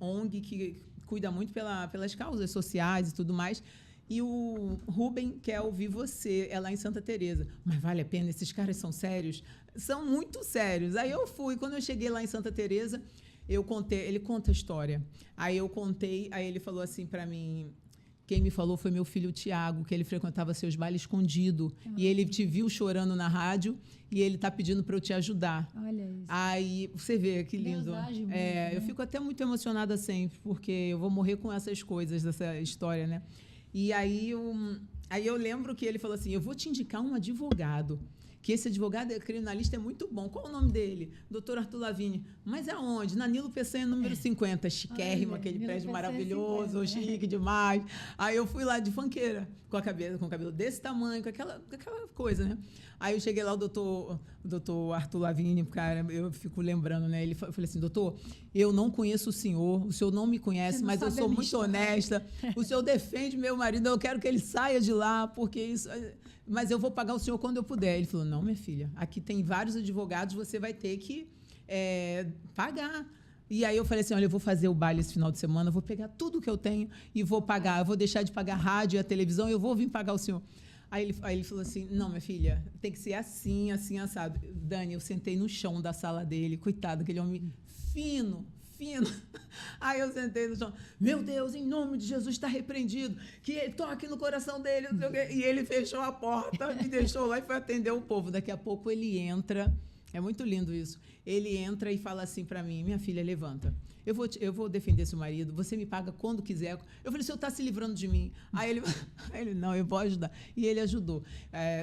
ONG que cuida muito pelas causas sociais e tudo mais. E o Rubem quer ouvir você, é lá em Santa Teresa. Mas vale a pena? Esses caras são sérios? São muito sérios. Aí eu fui. Quando eu cheguei lá em Santa Teresa, eu contei, ele conta a história. Aí eu contei, aí ele falou assim para mim, quem me falou foi meu filho Tiago, que ele frequentava seus bailes escondido. E ele te viu chorando na rádio e ele está pedindo para eu te ajudar. Olha isso. Aí você vê que lindo. Eu fico até muito emocionada sempre, porque eu vou morrer com essas coisas, dessa história, né? E aí eu lembro que ele falou assim, eu vou te indicar um advogado, que esse advogado criminalista é muito bom. Qual o nome dele? Dr. Arthur Lavigne. Mas aonde? Na Nilo Peçanha, número 50. Chiquérrimo, aquele prédio maravilhoso, chique demais. Aí eu fui lá de funkeira, com o cabelo desse tamanho, com aquela coisa, né? Aí eu cheguei lá, o doutor Arthur Lavigne, cara, eu fico lembrando, né? Eu falei assim, doutor, eu não conheço o senhor não me conhece, mas eu sou muito honesta. O senhor defende meu marido, eu quero que ele saia de lá, porque isso... Mas eu vou pagar o senhor quando eu puder. Ele falou, não, minha filha, aqui tem vários advogados, você vai ter que pagar. E aí eu falei assim, olha, eu vou fazer o baile esse final de semana, eu vou pegar tudo que eu tenho e vou pagar. Eu vou deixar de pagar a rádio e a televisão e eu vou vir pagar o senhor. Aí ele falou assim, não, minha filha, tem que ser assim, assim, assado. Dani, eu sentei no chão da sala dele, coitado, aquele homem fino. Aí eu sentei no chão, meu Deus, em nome de Jesus está repreendido, que ele toque no coração dele, não sei o quê. E ele fechou a porta, me deixou lá e foi atender o povo. Daqui a pouco ele entra, é muito lindo isso, ele entra e fala assim para mim, minha filha, levanta, eu vou defender seu marido, você me paga quando quiser. Eu falei, o senhor está se livrando de mim. Aí ele, não, eu vou ajudar. E ele ajudou.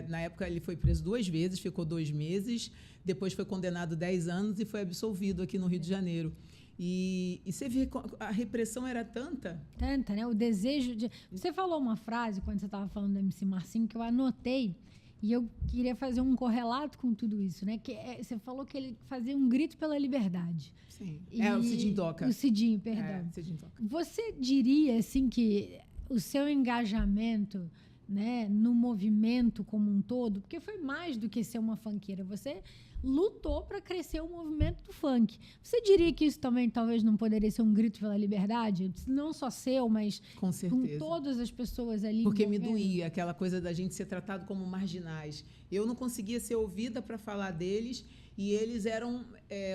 Na época ele foi preso 2 vezes, ficou 2 meses, depois foi condenado 10 anos e foi absolvido aqui no Rio de Janeiro. E você vê, a repressão era tanta. Tanta, né? O desejo de... Você falou uma frase, quando você estava falando do MC Marcinho, que eu anotei, E eu queria fazer um correlato com tudo isso, né? Você falou que ele fazia um grito pela liberdade. Sim. O Cidinho Toca. O Cidinho, perdão. O Cidinho Toca. Você diria, assim, que o seu engajamento, né, no movimento como um todo, porque foi mais do que ser uma funkeira, você lutou para crescer o movimento do funk. Você diria que isso também talvez não poderia ser um grito pela liberdade? Não só seu, mas com certeza. Com todas as pessoas ali. Porque me doía aquela coisa da gente ser tratado como marginais. Eu não conseguia ser ouvida para falar deles e eles eram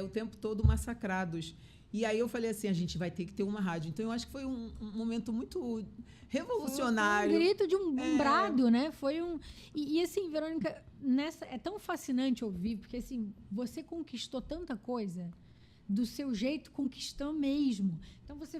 o tempo todo massacrados. E aí eu falei assim, a gente vai ter que ter uma rádio. Então, eu acho que foi um momento muito revolucionário. Foi um grito de um brado, né? Foi um... E assim, Verônica, é tão fascinante ouvir, porque assim, você conquistou tanta coisa do seu jeito, conquistou mesmo. Então, você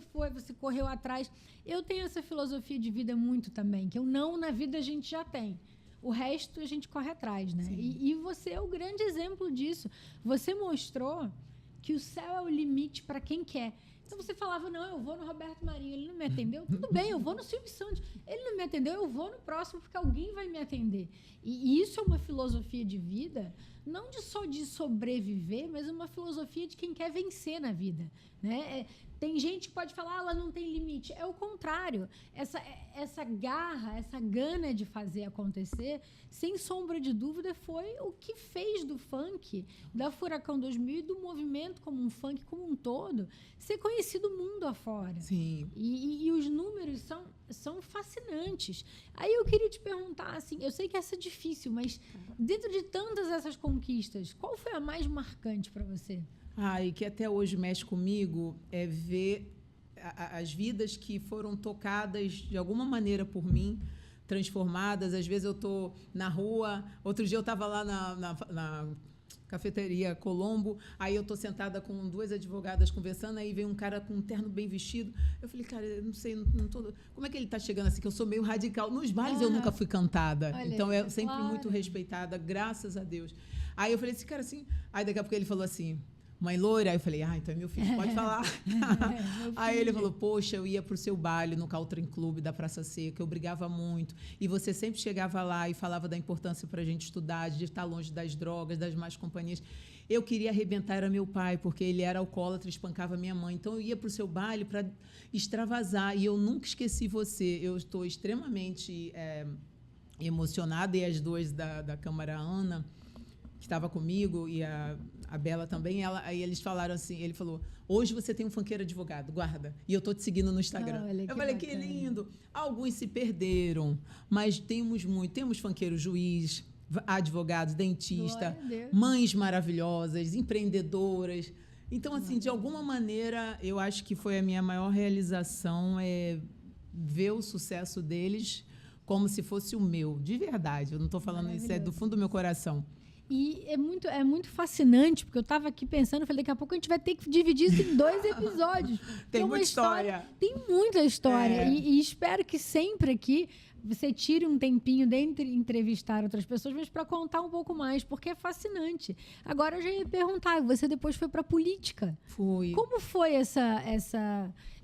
correu atrás. Eu tenho essa filosofia de vida muito também, que na vida a gente já tem. O resto a gente corre atrás, né? E você é o grande exemplo disso. Você mostrou que o céu é o limite para quem quer. Então você falava, não, eu vou no Roberto Marinho, ele não me atendeu, tudo bem, eu vou no Silvio Santos, ele não me atendeu, eu vou no próximo porque alguém vai me atender. E isso é uma filosofia de vida, não só de sobreviver, mas uma filosofia de quem quer vencer na vida, né? Tem gente que pode falar, ela não tem limite. É o contrário. Essa garra, essa gana de fazer acontecer, sem sombra de dúvida, foi o que fez do funk, da Furacão 2000 e do movimento como um funk como um todo, ser conhecido mundo afora. Sim. E os números são fascinantes. Aí eu queria te perguntar, assim, eu sei que essa é difícil, mas dentro de tantas essas conquistas, qual foi a mais marcante para você? E que até hoje mexe comigo é ver as vidas que foram tocadas de alguma maneira por mim, transformadas. Às vezes eu estou na rua, outro dia eu estava lá na cafeteria Colombo, aí eu estou sentada com 2 advogadas conversando, aí vem um cara com um terno bem vestido. Eu falei, cara, eu não sei, como é que ele está chegando assim, que eu sou meio radical. Nos bailes eu nunca fui cantada, então eu sempre muito respeitada, graças a Deus. Aí eu falei assim, cara, assim... Aí daqui a pouco ele falou assim... Mãe loira, aí eu falei, então é meu filho, pode falar. Aí ele falou, poxa, eu ia pro seu baile no Caltrim Clube da Praça Seca, eu brigava muito, e você sempre chegava lá e falava da importância para a gente estudar, de estar longe das drogas, das más companhias. Eu queria arrebentar, era meu pai, porque ele era alcoólatra, espancava minha mãe, então eu ia pro seu baile para extravasar, e eu nunca esqueci você. Eu estou extremamente emocionada, e as 2 da Câmara Ana, que estava comigo, e a Bela também, aí eles falaram assim, ele falou, hoje você tem um funkeiro advogado, guarda, e eu estou te seguindo no Instagram. Eu falei, que lindo. Alguns se perderam, mas temos funkeiro juiz, advogado, dentista, mães maravilhosas, empreendedoras. Então, assim, de alguma maneira, eu acho que foi a minha maior realização, ver o sucesso deles como se fosse o meu, de verdade. Eu não estou falando isso, é do fundo do meu coração. E é muito fascinante, porque eu estava aqui pensando, falei, daqui a pouco a gente vai ter que dividir isso em 2 episódios. Tem muita história. Tem muita história. E espero que sempre aqui você tire um tempinho de entrevistar outras pessoas, mas para contar um pouco mais, porque é fascinante. Agora eu já ia perguntar, você depois foi para a política. Fui. Como foi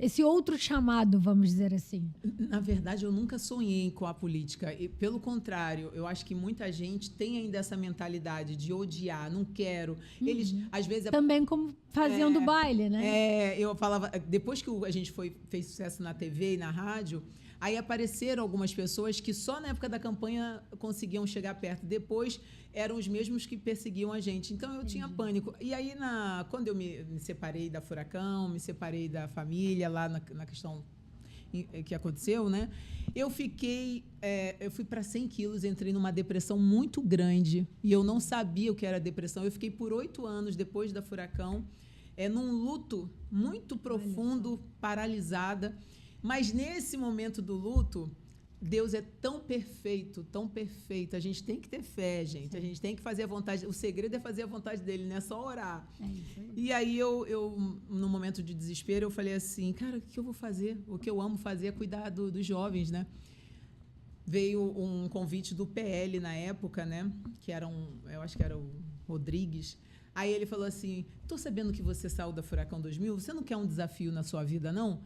esse outro chamado, vamos dizer assim? Na verdade, eu nunca sonhei com a política. E, pelo contrário, eu acho que muita gente tem ainda essa mentalidade de odiar, não quero. Eles, às vezes... Também como faziam do baile, né? Eu falava... Depois que a gente fez sucesso na TV e na rádio, aí apareceram algumas pessoas que só na época da campanha conseguiam chegar perto. Depois eram os mesmos que perseguiam a gente. Então eu tinha pânico. E aí, quando eu me separei da Furacão, me separei da família, lá na questão que aconteceu, né? Eu fui para 100 quilos, entrei numa depressão muito grande. E eu não sabia o que era depressão. Eu fiquei por 8 anos depois da Furacão, num luto muito profundo, paralisada. Mas nesse momento do luto, Deus é tão perfeito, tão perfeito. A gente tem que ter fé, gente. A gente tem que fazer a vontade. O segredo é fazer a vontade dele, não é só orar. É isso aí. E aí no momento de desespero, eu falei assim, cara, o que eu vou fazer? O que eu amo fazer é cuidar dos jovens, né? Veio um convite do PL na época, né? Que era eu acho que era o Rodrigues. Aí ele falou assim, tô sabendo que você saiu da Furacão 2000, você não quer um desafio na sua vida, não?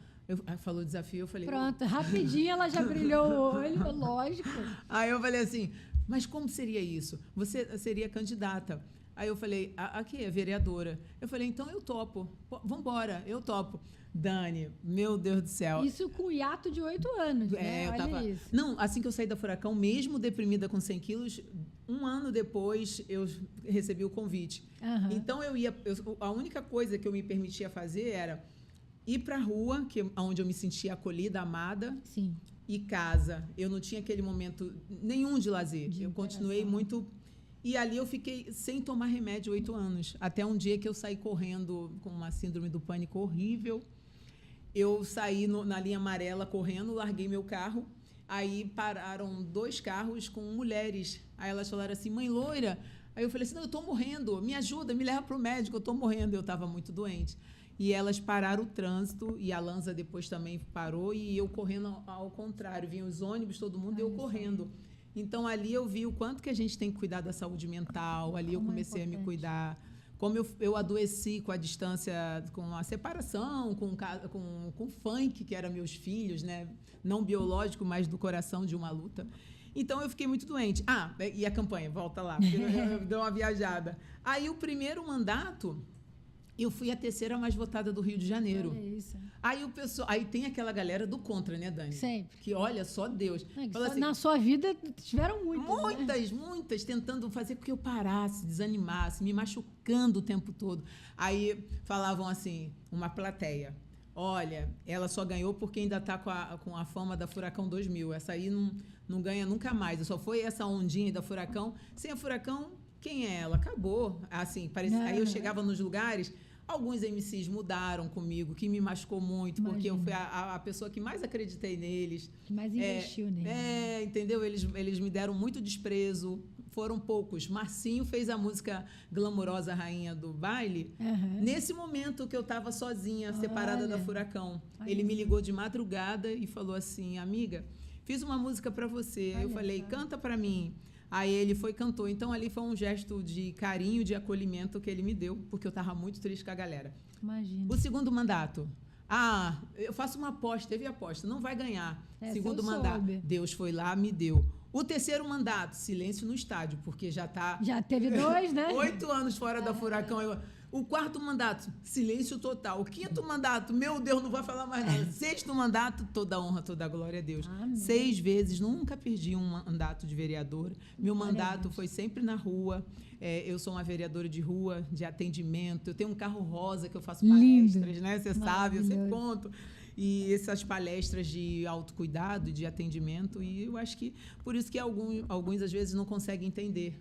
Falou desafio, eu falei... Pronto, rapidinho ela já brilhou o olho, lógico. Aí eu falei assim, mas como seria isso? Você seria candidata. Aí eu falei, aqui é vereadora. Eu falei, então eu topo. Vambora, eu topo. Dani, meu Deus do céu. Isso com o hiato de 8 anos, né? Eu Olha tava... isso. Não, assim que eu saí da Furacão, mesmo deprimida com 100 quilos, 1 ano depois eu recebi o convite. Aham. Então a única coisa que eu me permitia fazer era ir para a rua, onde eu me sentia acolhida, amada, Sim. e casa. Eu não tinha aquele momento nenhum de lazer. De eu continuei interação. muito... E ali eu fiquei sem tomar remédio 8 anos. Até um dia que eu saí correndo com uma síndrome do pânico horrível. Eu saí na linha amarela correndo, larguei meu carro. Aí pararam 2 carros com mulheres. Aí elas falaram assim, mãe loira. Aí eu falei assim, não, eu estou morrendo. Me ajuda, me leva para o médico, eu estou morrendo. Eu estava muito doente. E elas pararam o trânsito, e a Lanza depois também parou, e eu correndo ao contrário. Vinham os ônibus, todo mundo, e eu correndo. Então, ali eu vi o quanto que a gente tem que cuidar da saúde mental. Ali eu comecei a me cuidar. Como eu adoeci com a distância, com a separação, com o funk, que eram meus filhos, né? Não biológico, mas do coração de uma luta. Então, eu fiquei muito doente. E a campanha? Volta lá, porque eu dei uma viajada. Aí, o primeiro mandato... Eu fui a 3ª mais votada do Rio de Janeiro. Olha isso. Aí tem aquela galera do contra, né, Dani? Sempre. Que olha, só Deus. Fala assim, na sua vida tiveram muitas tentando fazer com que eu parasse, desanimasse, me machucando o tempo todo. Aí falavam assim, uma plateia, olha, ela só ganhou porque ainda está com a fama da Furacão 2000. Essa aí não ganha nunca mais. Só foi essa ondinha da Furacão. Sem a Furacão, quem é ela? Acabou. Assim, aí eu chegava nos lugares, alguns MCs mudaram comigo, que me machucou muito, porque eu fui a pessoa que mais acreditei neles. Que mais investiu neles. Entendeu? Eles me deram muito desprezo. Foram poucos. Marcinho fez a música Glamurosa Rainha do Baile. Nesse momento que eu estava sozinha, separada da Furacão. Ele me ligou de madrugada e falou assim, amiga, fiz uma música para você. Eu falei, canta para mim. Aí ele foi e cantou. Então, ali foi um gesto de carinho, de acolhimento que ele me deu, porque eu estava muito triste com a galera. Imagina. O segundo mandato. Eu faço uma aposta, teve aposta, não vai ganhar. Segundo mandato. Deus foi lá, me deu. O terceiro mandato, silêncio no estádio, porque já está... Já teve 2, né? 8 anos fora da Furacão. O quarto mandato, silêncio total. O quinto mandato, meu Deus, não vai falar mais nada. Sexto mandato, toda honra, toda glória a Deus. Amém. 6 vezes, nunca perdi um mandato de vereadora. Meu mandato foi sempre na rua. Eu sou uma vereadora de rua, de atendimento. Eu tenho um carro rosa que eu faço palestras, né? Você sabe, eu sempre conto. E essas palestras de autocuidado, de atendimento. E eu acho que, por isso que alguns às vezes não conseguem entender.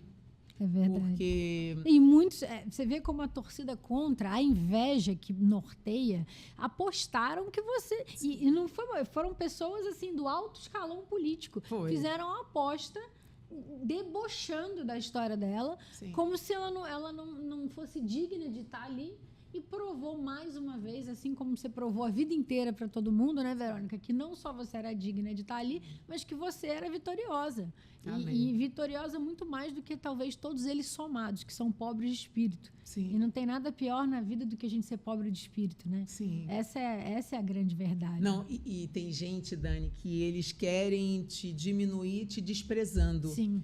É verdade. Porque... E muitos, você vê como a torcida contra, a inveja que norteia, apostaram que você... E não foram pessoas assim do alto escalão político. Fizeram uma aposta debochando da história dela, como se ela não fosse digna de estar ali. E provou mais uma vez, assim como você provou a vida inteira para todo mundo, né, Verônica? Que não só você era digna de estar ali, mas que você era vitoriosa. E vitoriosa muito mais do que talvez todos eles somados, que são pobres de espírito. Sim. E não tem nada pior na vida do que a gente ser pobre de espírito, né? Sim. Essa é a grande verdade. Não, e tem gente, Dani, que eles querem te diminuir te desprezando. Sim.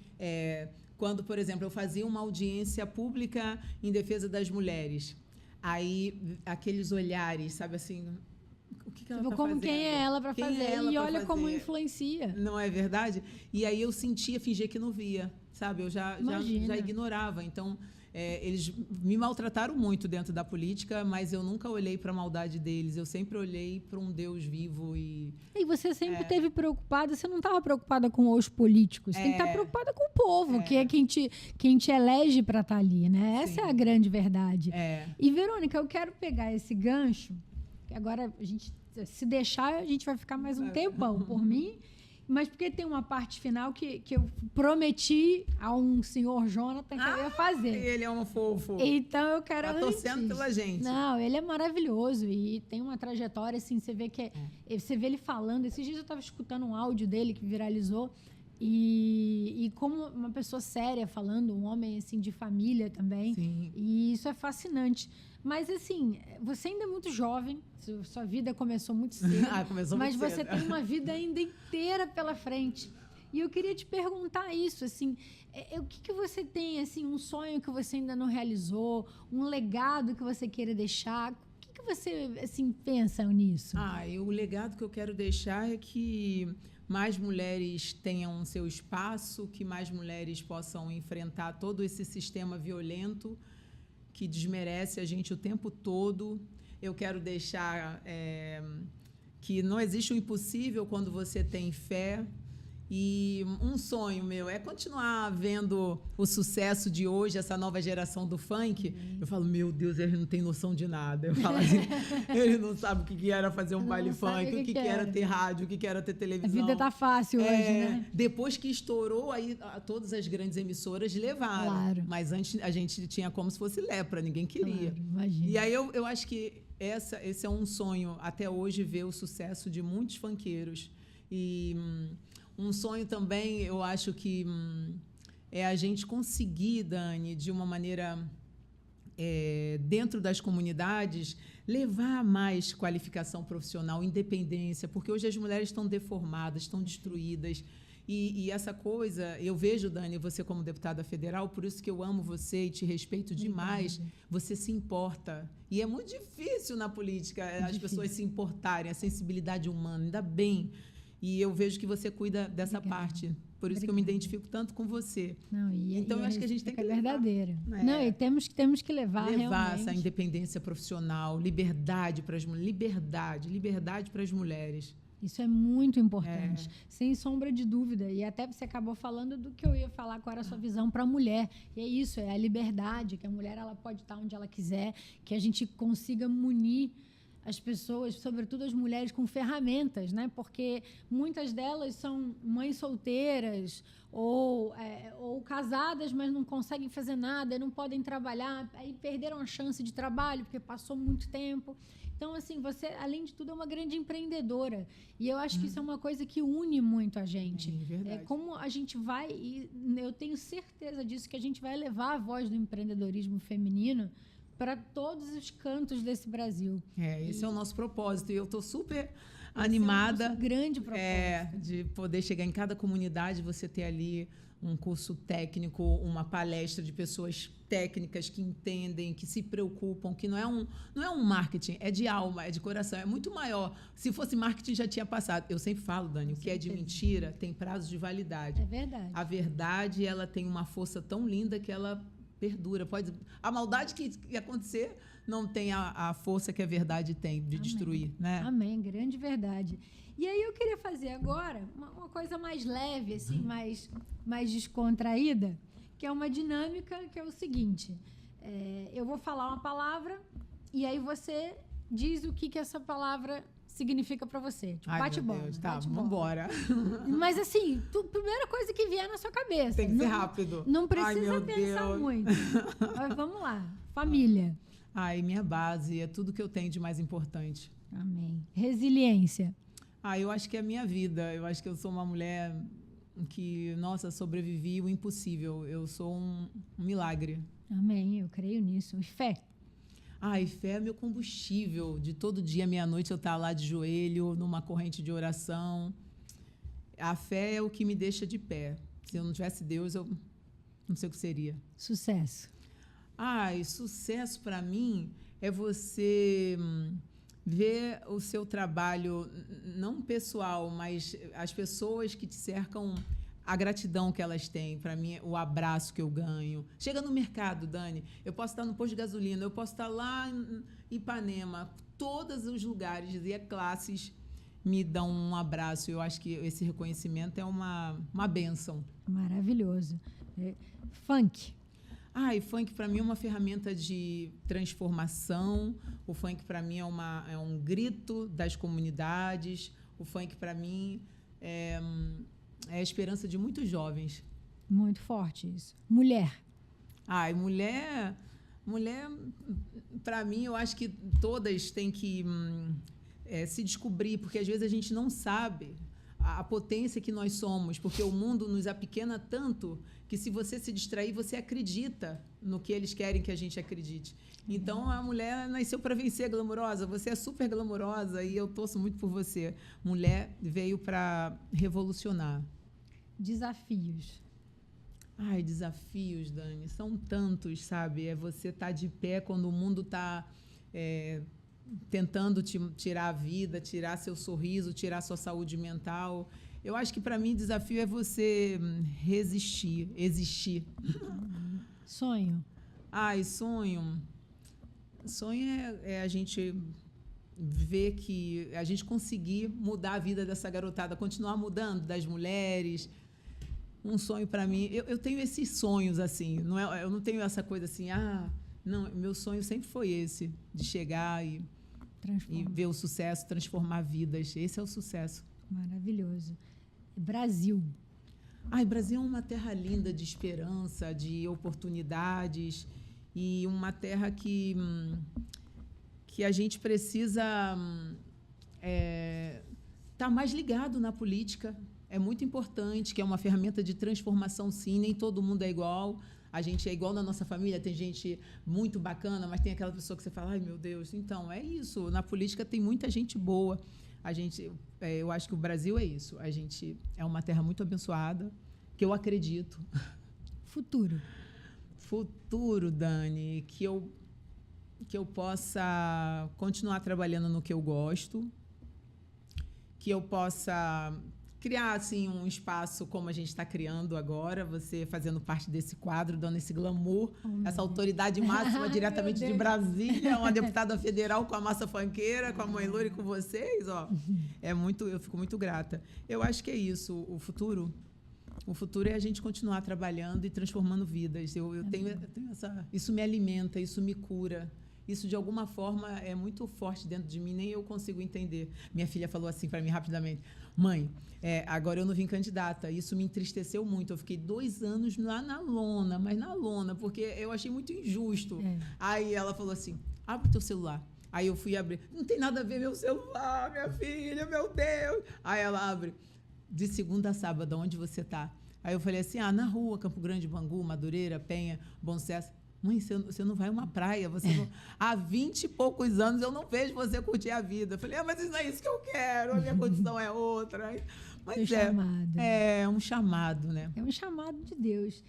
Quando, por exemplo, eu fazia uma audiência pública em defesa das mulheres. Aí, aqueles olhares, sabe assim, o que ela está fazendo? Quem é ela para fazer? Ela e pra olha fazer? como influencia. Não é verdade? E aí eu fingia que não via, sabe? Eu já ignorava. Então, eles me maltrataram muito dentro da política, mas eu nunca olhei para a maldade deles. Eu sempre olhei para um Deus vivo e você sempre esteve preocupada, você não estava preocupada com os políticos, você tem que estar preocupada com o povo, que é quem te elege para estar ali, né? Essa é a grande verdade. E, Verônica, eu quero pegar esse gancho, que agora a gente, se deixar, a gente vai ficar mais um tempão, por mim, mas porque tem uma parte final que eu prometi a um senhor Jonathan que eu ia fazer. Ele é um fofo. Então eu quero Tá torcendo pela gente. Não, ele é maravilhoso e tem uma trajetória, assim, você vê você vê ele falando. Esses dias eu estava escutando um áudio dele que viralizou e como uma pessoa séria falando, um homem, assim, de família também. Sim. E isso é fascinante. Mas, assim, você ainda é muito jovem, sua vida começou muito cedo. Começou mas muito você cedo. tem uma vida ainda inteira pela frente. E eu queria te perguntar isso, assim, o que você tem, assim, um sonho que você ainda não realizou, um legado que você queira deixar? O que você, assim, pensa nisso? E o legado que eu quero deixar é que mais mulheres tenham seu espaço, que mais mulheres possam enfrentar todo esse sistema violento que desmerece a gente o tempo todo. Eu quero deixar que não existe o impossível quando você tem fé. E um sonho meu é continuar vendo o sucesso de hoje, essa nova geração do funk. Eu falo, meu Deus, eles não têm noção de nada. Eu falo assim, eles não sabem o que era fazer um baile funk, o que era ter rádio, o que era ter televisão. A vida tá fácil hoje, né? Depois que estourou, aí todas as grandes emissoras levaram. Claro. Mas antes a gente tinha como se fosse lepra, ninguém queria. Claro, imagina. E aí eu acho que esse é um sonho, até hoje, ver o sucesso de muitos funkeiros. E um sonho também, eu acho que é a gente conseguir, Dani, de uma maneira, dentro das comunidades, levar mais qualificação profissional, independência, porque hoje as mulheres estão deformadas, estão destruídas. E essa coisa, eu vejo, Dani, você como deputada federal, por isso que eu amo você e te respeito demais, você se importa. E é muito difícil na política as pessoas se importarem, a sensibilidade humana, ainda bem. E eu vejo que você cuida dessa parte. Por isso que eu me identifico tanto com você. Não, então, eu acho que a gente tem que levar. É verdadeira. Não, e temos que levar realmente. Essa independência profissional, liberdade para as mulheres. Liberdade para as mulheres. Isso é muito importante, sem sombra de dúvida. E até você acabou falando do que eu ia falar, qual era a sua visão para a mulher. E é isso, é a liberdade, que a mulher ela pode estar onde ela quiser, que a gente consiga munir as pessoas, sobretudo as mulheres, com ferramentas, né? Porque muitas delas são mães solteiras ou casadas, mas não conseguem fazer nada, não podem trabalhar, aí perderam a chance de trabalho porque passou muito tempo. Então, assim, você, além de tudo, é uma grande empreendedora. E eu acho que isso é uma coisa que une muito a gente. É verdade. Como a gente vai, e eu tenho certeza disso, que a gente vai levar a voz do empreendedorismo feminino para todos os cantos desse Brasil. Esse é o nosso propósito. E eu estou super animada. É o nosso grande propósito. De poder chegar em cada comunidade, você ter ali um curso técnico, uma palestra de pessoas técnicas que entendem, que se preocupam, que não é um marketing, é de alma, é de coração, é muito maior. Se fosse marketing, já tinha passado. Eu sempre falo, Dani, o que é de mentira tem prazo de validade. É verdade. A verdade, ela tem uma força tão linda que ela perdura. A maldade que acontecer não tem a força que a verdade tem de destruir, né? Amém, grande verdade. E aí eu queria fazer agora uma coisa mais leve, assim, mais descontraída, que é uma dinâmica que é o seguinte: eu vou falar uma palavra e aí você diz o que essa palavra significa para você. Tipo, bate bola. Tá, vamos embora. Mas assim, primeira coisa que vier na sua cabeça. Tem que ser rápido. Não precisa pensar muito. Mas vamos lá. Família. Minha base é tudo que eu tenho de mais importante. Amém. Resiliência. Eu acho que é a minha vida. Eu acho que eu sou uma mulher que, nossa, sobrevivi o impossível. Eu sou um milagre. Amém. Eu creio nisso. E fé. E fé é meu combustível. De todo dia, meia-noite, eu estar lá de joelho, numa corrente de oração. A fé é o que me deixa de pé. Se eu não tivesse Deus, eu não sei o que seria. Sucesso. Sucesso para mim é você ver o seu trabalho, não pessoal, mas as pessoas que te cercam, a gratidão que elas têm. Para mim, o abraço que eu ganho. Chega no mercado, Dani, eu posso estar no posto de gasolina, eu posso estar lá em Ipanema, todos os lugares e classes me dão um abraço. Eu acho que esse reconhecimento é uma bênção. Maravilhoso. Funk. E funk para mim é uma ferramenta de transformação. O funk para mim é um grito das comunidades. O funk para mim é a esperança de muitos jovens. Muito forte isso. Mulher. Mulher para mim, eu acho que todas têm que se descobrir, porque às vezes a gente não sabe a potência que nós somos, porque o mundo nos apequena tanto que, se você se distrair, você acredita no que eles querem que a gente acredite. Então, a mulher nasceu para vencer, glamourosa. Você é super glamourosa e eu torço muito por você. Mulher veio para revolucionar. Desafios. Ai, desafios, Dani, são tantos, sabe? É você estar de pé quando o mundo está tentando te tirar a vida, tirar seu sorriso, tirar sua saúde mental. Eu acho que, para mim, desafio é você resistir, existir. Sonho. Ai, sonho. Sonho é a gente ver que a gente conseguir mudar a vida dessa garotada, continuar mudando das mulheres. Um sonho para mim, eu tenho esses sonhos assim, eu não tenho essa coisa assim, não, meu sonho sempre foi esse, de chegar e ver o sucesso, transformar vidas. Esse é o sucesso. Maravilhoso. Brasil. Ai, Brasil é uma terra linda de esperança, de oportunidades e uma terra que a gente precisa estar mais ligado na política. É muito importante, que é uma ferramenta de transformação, sim. Nem todo mundo é igual. A gente é igual na nossa família. Tem gente muito bacana, mas tem aquela pessoa que você fala, ai, meu Deus. Então, é isso. Na política tem muita gente boa. Eu acho que o Brasil é isso. A gente é uma terra muito abençoada, que eu acredito. Futuro. Futuro, Dani, que eu possa continuar trabalhando no que eu gosto, que eu possa criar assim um espaço como a gente está criando agora, você fazendo parte desse quadro, dando esse glamour, essa autoridade máxima diretamente de Brasília, uma deputada federal com a massa funkeira, com a Mãe Loura e com vocês, ó. Eu fico muito grata. Eu acho que é isso, o futuro é a gente continuar trabalhando e transformando vidas. Eu tenho isso me alimenta, isso me cura. Isso, de alguma forma, é muito forte dentro de mim, nem eu consigo entender. Minha filha falou assim para mim rapidamente, mãe, agora eu não vim candidata. Isso me entristeceu muito. Eu fiquei 2 anos lá na lona, porque eu achei muito injusto. Aí ela falou assim, abre o teu celular. Aí eu fui abrir. Não tem nada a ver meu celular, minha filha, meu Deus. Aí ela abre. De segunda a sábado, onde você está? Aí eu falei assim, na rua, Campo Grande, Bangu, Madureira, Penha, Bom Sucesso. Mãe, você não vai a uma praia, há 20 e poucos anos eu não vejo você curtir a vida. Eu falei, mas isso não é isso que eu quero, a minha condição é outra. Mas chamado. É um chamado, né? É um chamado de Deus.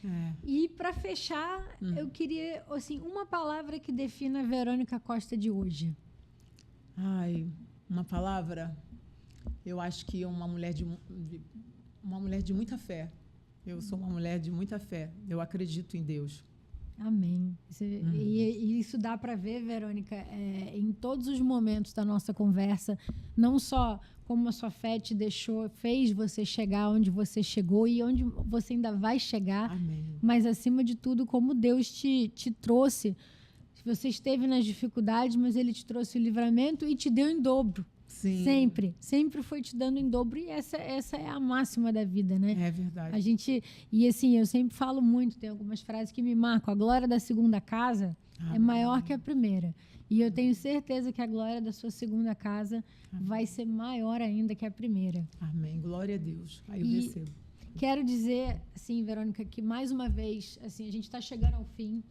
E, para fechar, eu queria, assim, uma palavra que defina a Verônica Costa de hoje. Ai, uma palavra? Eu acho que uma mulher de muita fé. Eu sou uma mulher de muita fé. Eu acredito em Deus. Amém. E isso dá para ver, Verônica, em todos os momentos da nossa conversa, não só como a sua fé te fez você chegar onde você chegou e onde você ainda vai chegar, Amém. Mas, acima de tudo, como Deus te trouxe. Você esteve nas dificuldades, mas Ele te trouxe o livramento e te deu em dobro. Sim. Sempre foi te dando em dobro, e essa é a máxima da vida, né? É verdade. E assim, eu sempre falo muito, tem algumas frases que me marcam, a glória da segunda casa é maior que a primeira, e eu tenho certeza que a glória da sua segunda casa vai ser maior ainda que a primeira. Amém, glória a Deus. Aí eu recebo. Quero dizer, assim, Verônica, que mais uma vez, assim, a gente está chegando ao fim.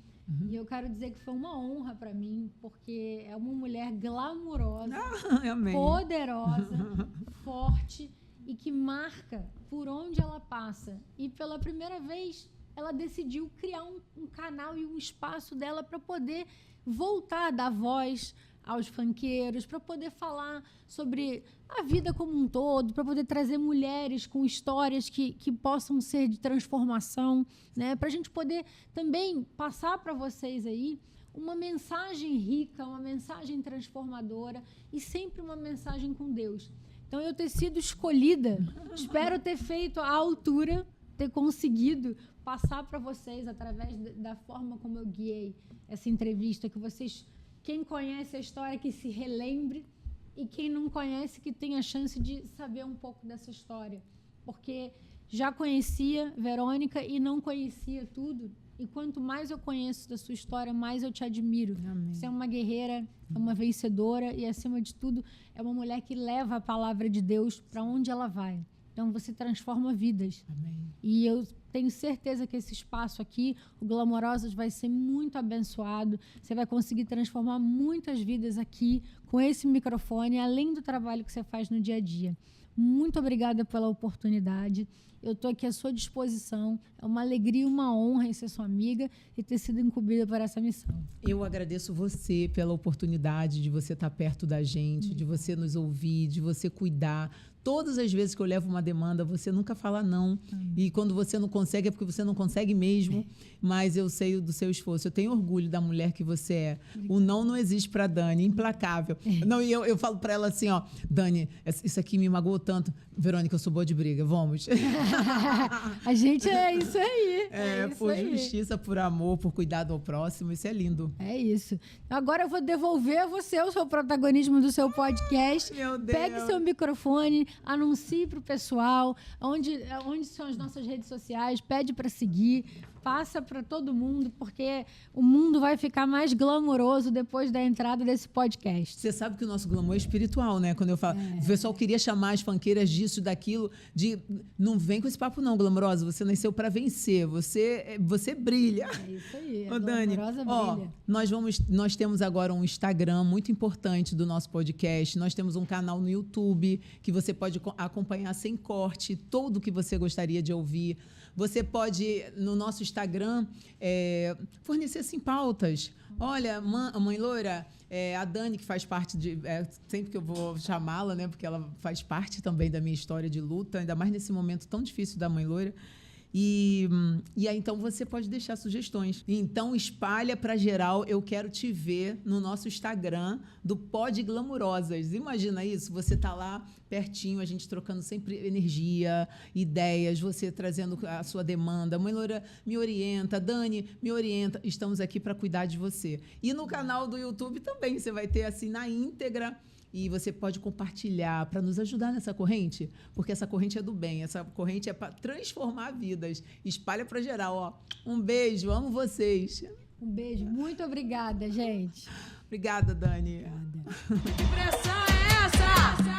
E eu quero dizer que foi uma honra para mim, porque é uma mulher glamurosa, poderosa, forte e que marca por onde ela passa. E pela primeira vez, ela decidiu criar um canal e um espaço dela para poder voltar a dar voz aos funkeiros, para poder falar sobre a vida como um todo, para poder trazer mulheres com histórias que possam ser de transformação, né? Para a gente poder também passar para vocês aí uma mensagem rica, uma mensagem transformadora e sempre uma mensagem com Deus. Então, eu ter sido escolhida, espero ter feito a altura, ter conseguido passar para vocês, através da forma como eu guiei essa entrevista, que vocês... Quem conhece a história, que se relembre, e quem não conhece, que tenha a chance de saber um pouco dessa história. Porque já conhecia Verônica e não conhecia tudo. E quanto mais eu conheço da sua história, mais eu te admiro. Amém. Você é uma guerreira, é uma vencedora e, acima de tudo, é uma mulher que leva a palavra de Deus para onde ela vai. Então, você transforma vidas. Amém. E eu Tenho certeza que esse espaço aqui, o Glamorosas, vai ser muito abençoado. Você vai conseguir transformar muitas vidas aqui com esse microfone, além do trabalho que você faz no dia a dia. Muito obrigada pela oportunidade. Eu estou aqui à sua disposição. É uma alegria e uma honra em ser sua amiga e ter sido incumbida por essa missão. Eu agradeço você pela oportunidade de você estar perto da gente, de você nos ouvir, de você cuidar. Todas as vezes que eu levo uma demanda, você nunca fala não. E quando você não consegue, é porque você não consegue mesmo. Mas eu sei do seu esforço. Eu tenho orgulho da mulher que você é. O não existe para Dani, implacável. Não, e eu falo para ela assim, ó, Dani, isso aqui me magoou tanto. Verônica, eu sou boa de briga, vamos. A gente é isso aí. Por justiça, por amor, por cuidado ao próximo. Isso é lindo. É isso. Agora eu vou devolver a você o seu protagonismo do seu podcast. Meu Deus. Pegue seu microfone, anuncie para o pessoal onde são as nossas redes sociais, pede para seguir, passa para todo mundo, porque o mundo vai ficar mais glamouroso depois da entrada desse podcast. Você sabe que o nosso glamour é espiritual, né? Quando eu falo, o pessoal queria chamar as funkeiras disso, daquilo, não vem com esse papo não, glamourosa, você nasceu para vencer, você brilha. É isso aí, Ô, Dani, brilha. Nós temos agora um Instagram muito importante do nosso podcast, nós temos um canal no YouTube que você pode acompanhar sem corte tudo o que você gostaria de ouvir. Você pode, no nosso Instagram, fornecer assim, pautas. Olha, a Mãe Loura, a Dani, que faz parte sempre que eu vou chamá-la, né? Porque ela faz parte também da minha história de luta, ainda mais nesse momento tão difícil da Mãe Loura. E aí, então, você pode deixar sugestões. Então, espalha para geral. Eu quero te ver no nosso Instagram do Pod Glamurosas. Imagina isso, você tá lá pertinho, a gente trocando sempre energia, ideias, você trazendo a sua demanda. Mãe Loura me orienta, Dani me orienta. Estamos aqui para cuidar de você. E no canal do YouTube também, você vai ter assim na íntegra. E você pode compartilhar para nos ajudar nessa corrente, porque essa corrente é do bem, essa corrente é para transformar vidas. Espalha para geral, ó. Um beijo, amo vocês. Um beijo, muito obrigada, gente. Obrigada, Dani. Obrigada. Que pressão é essa?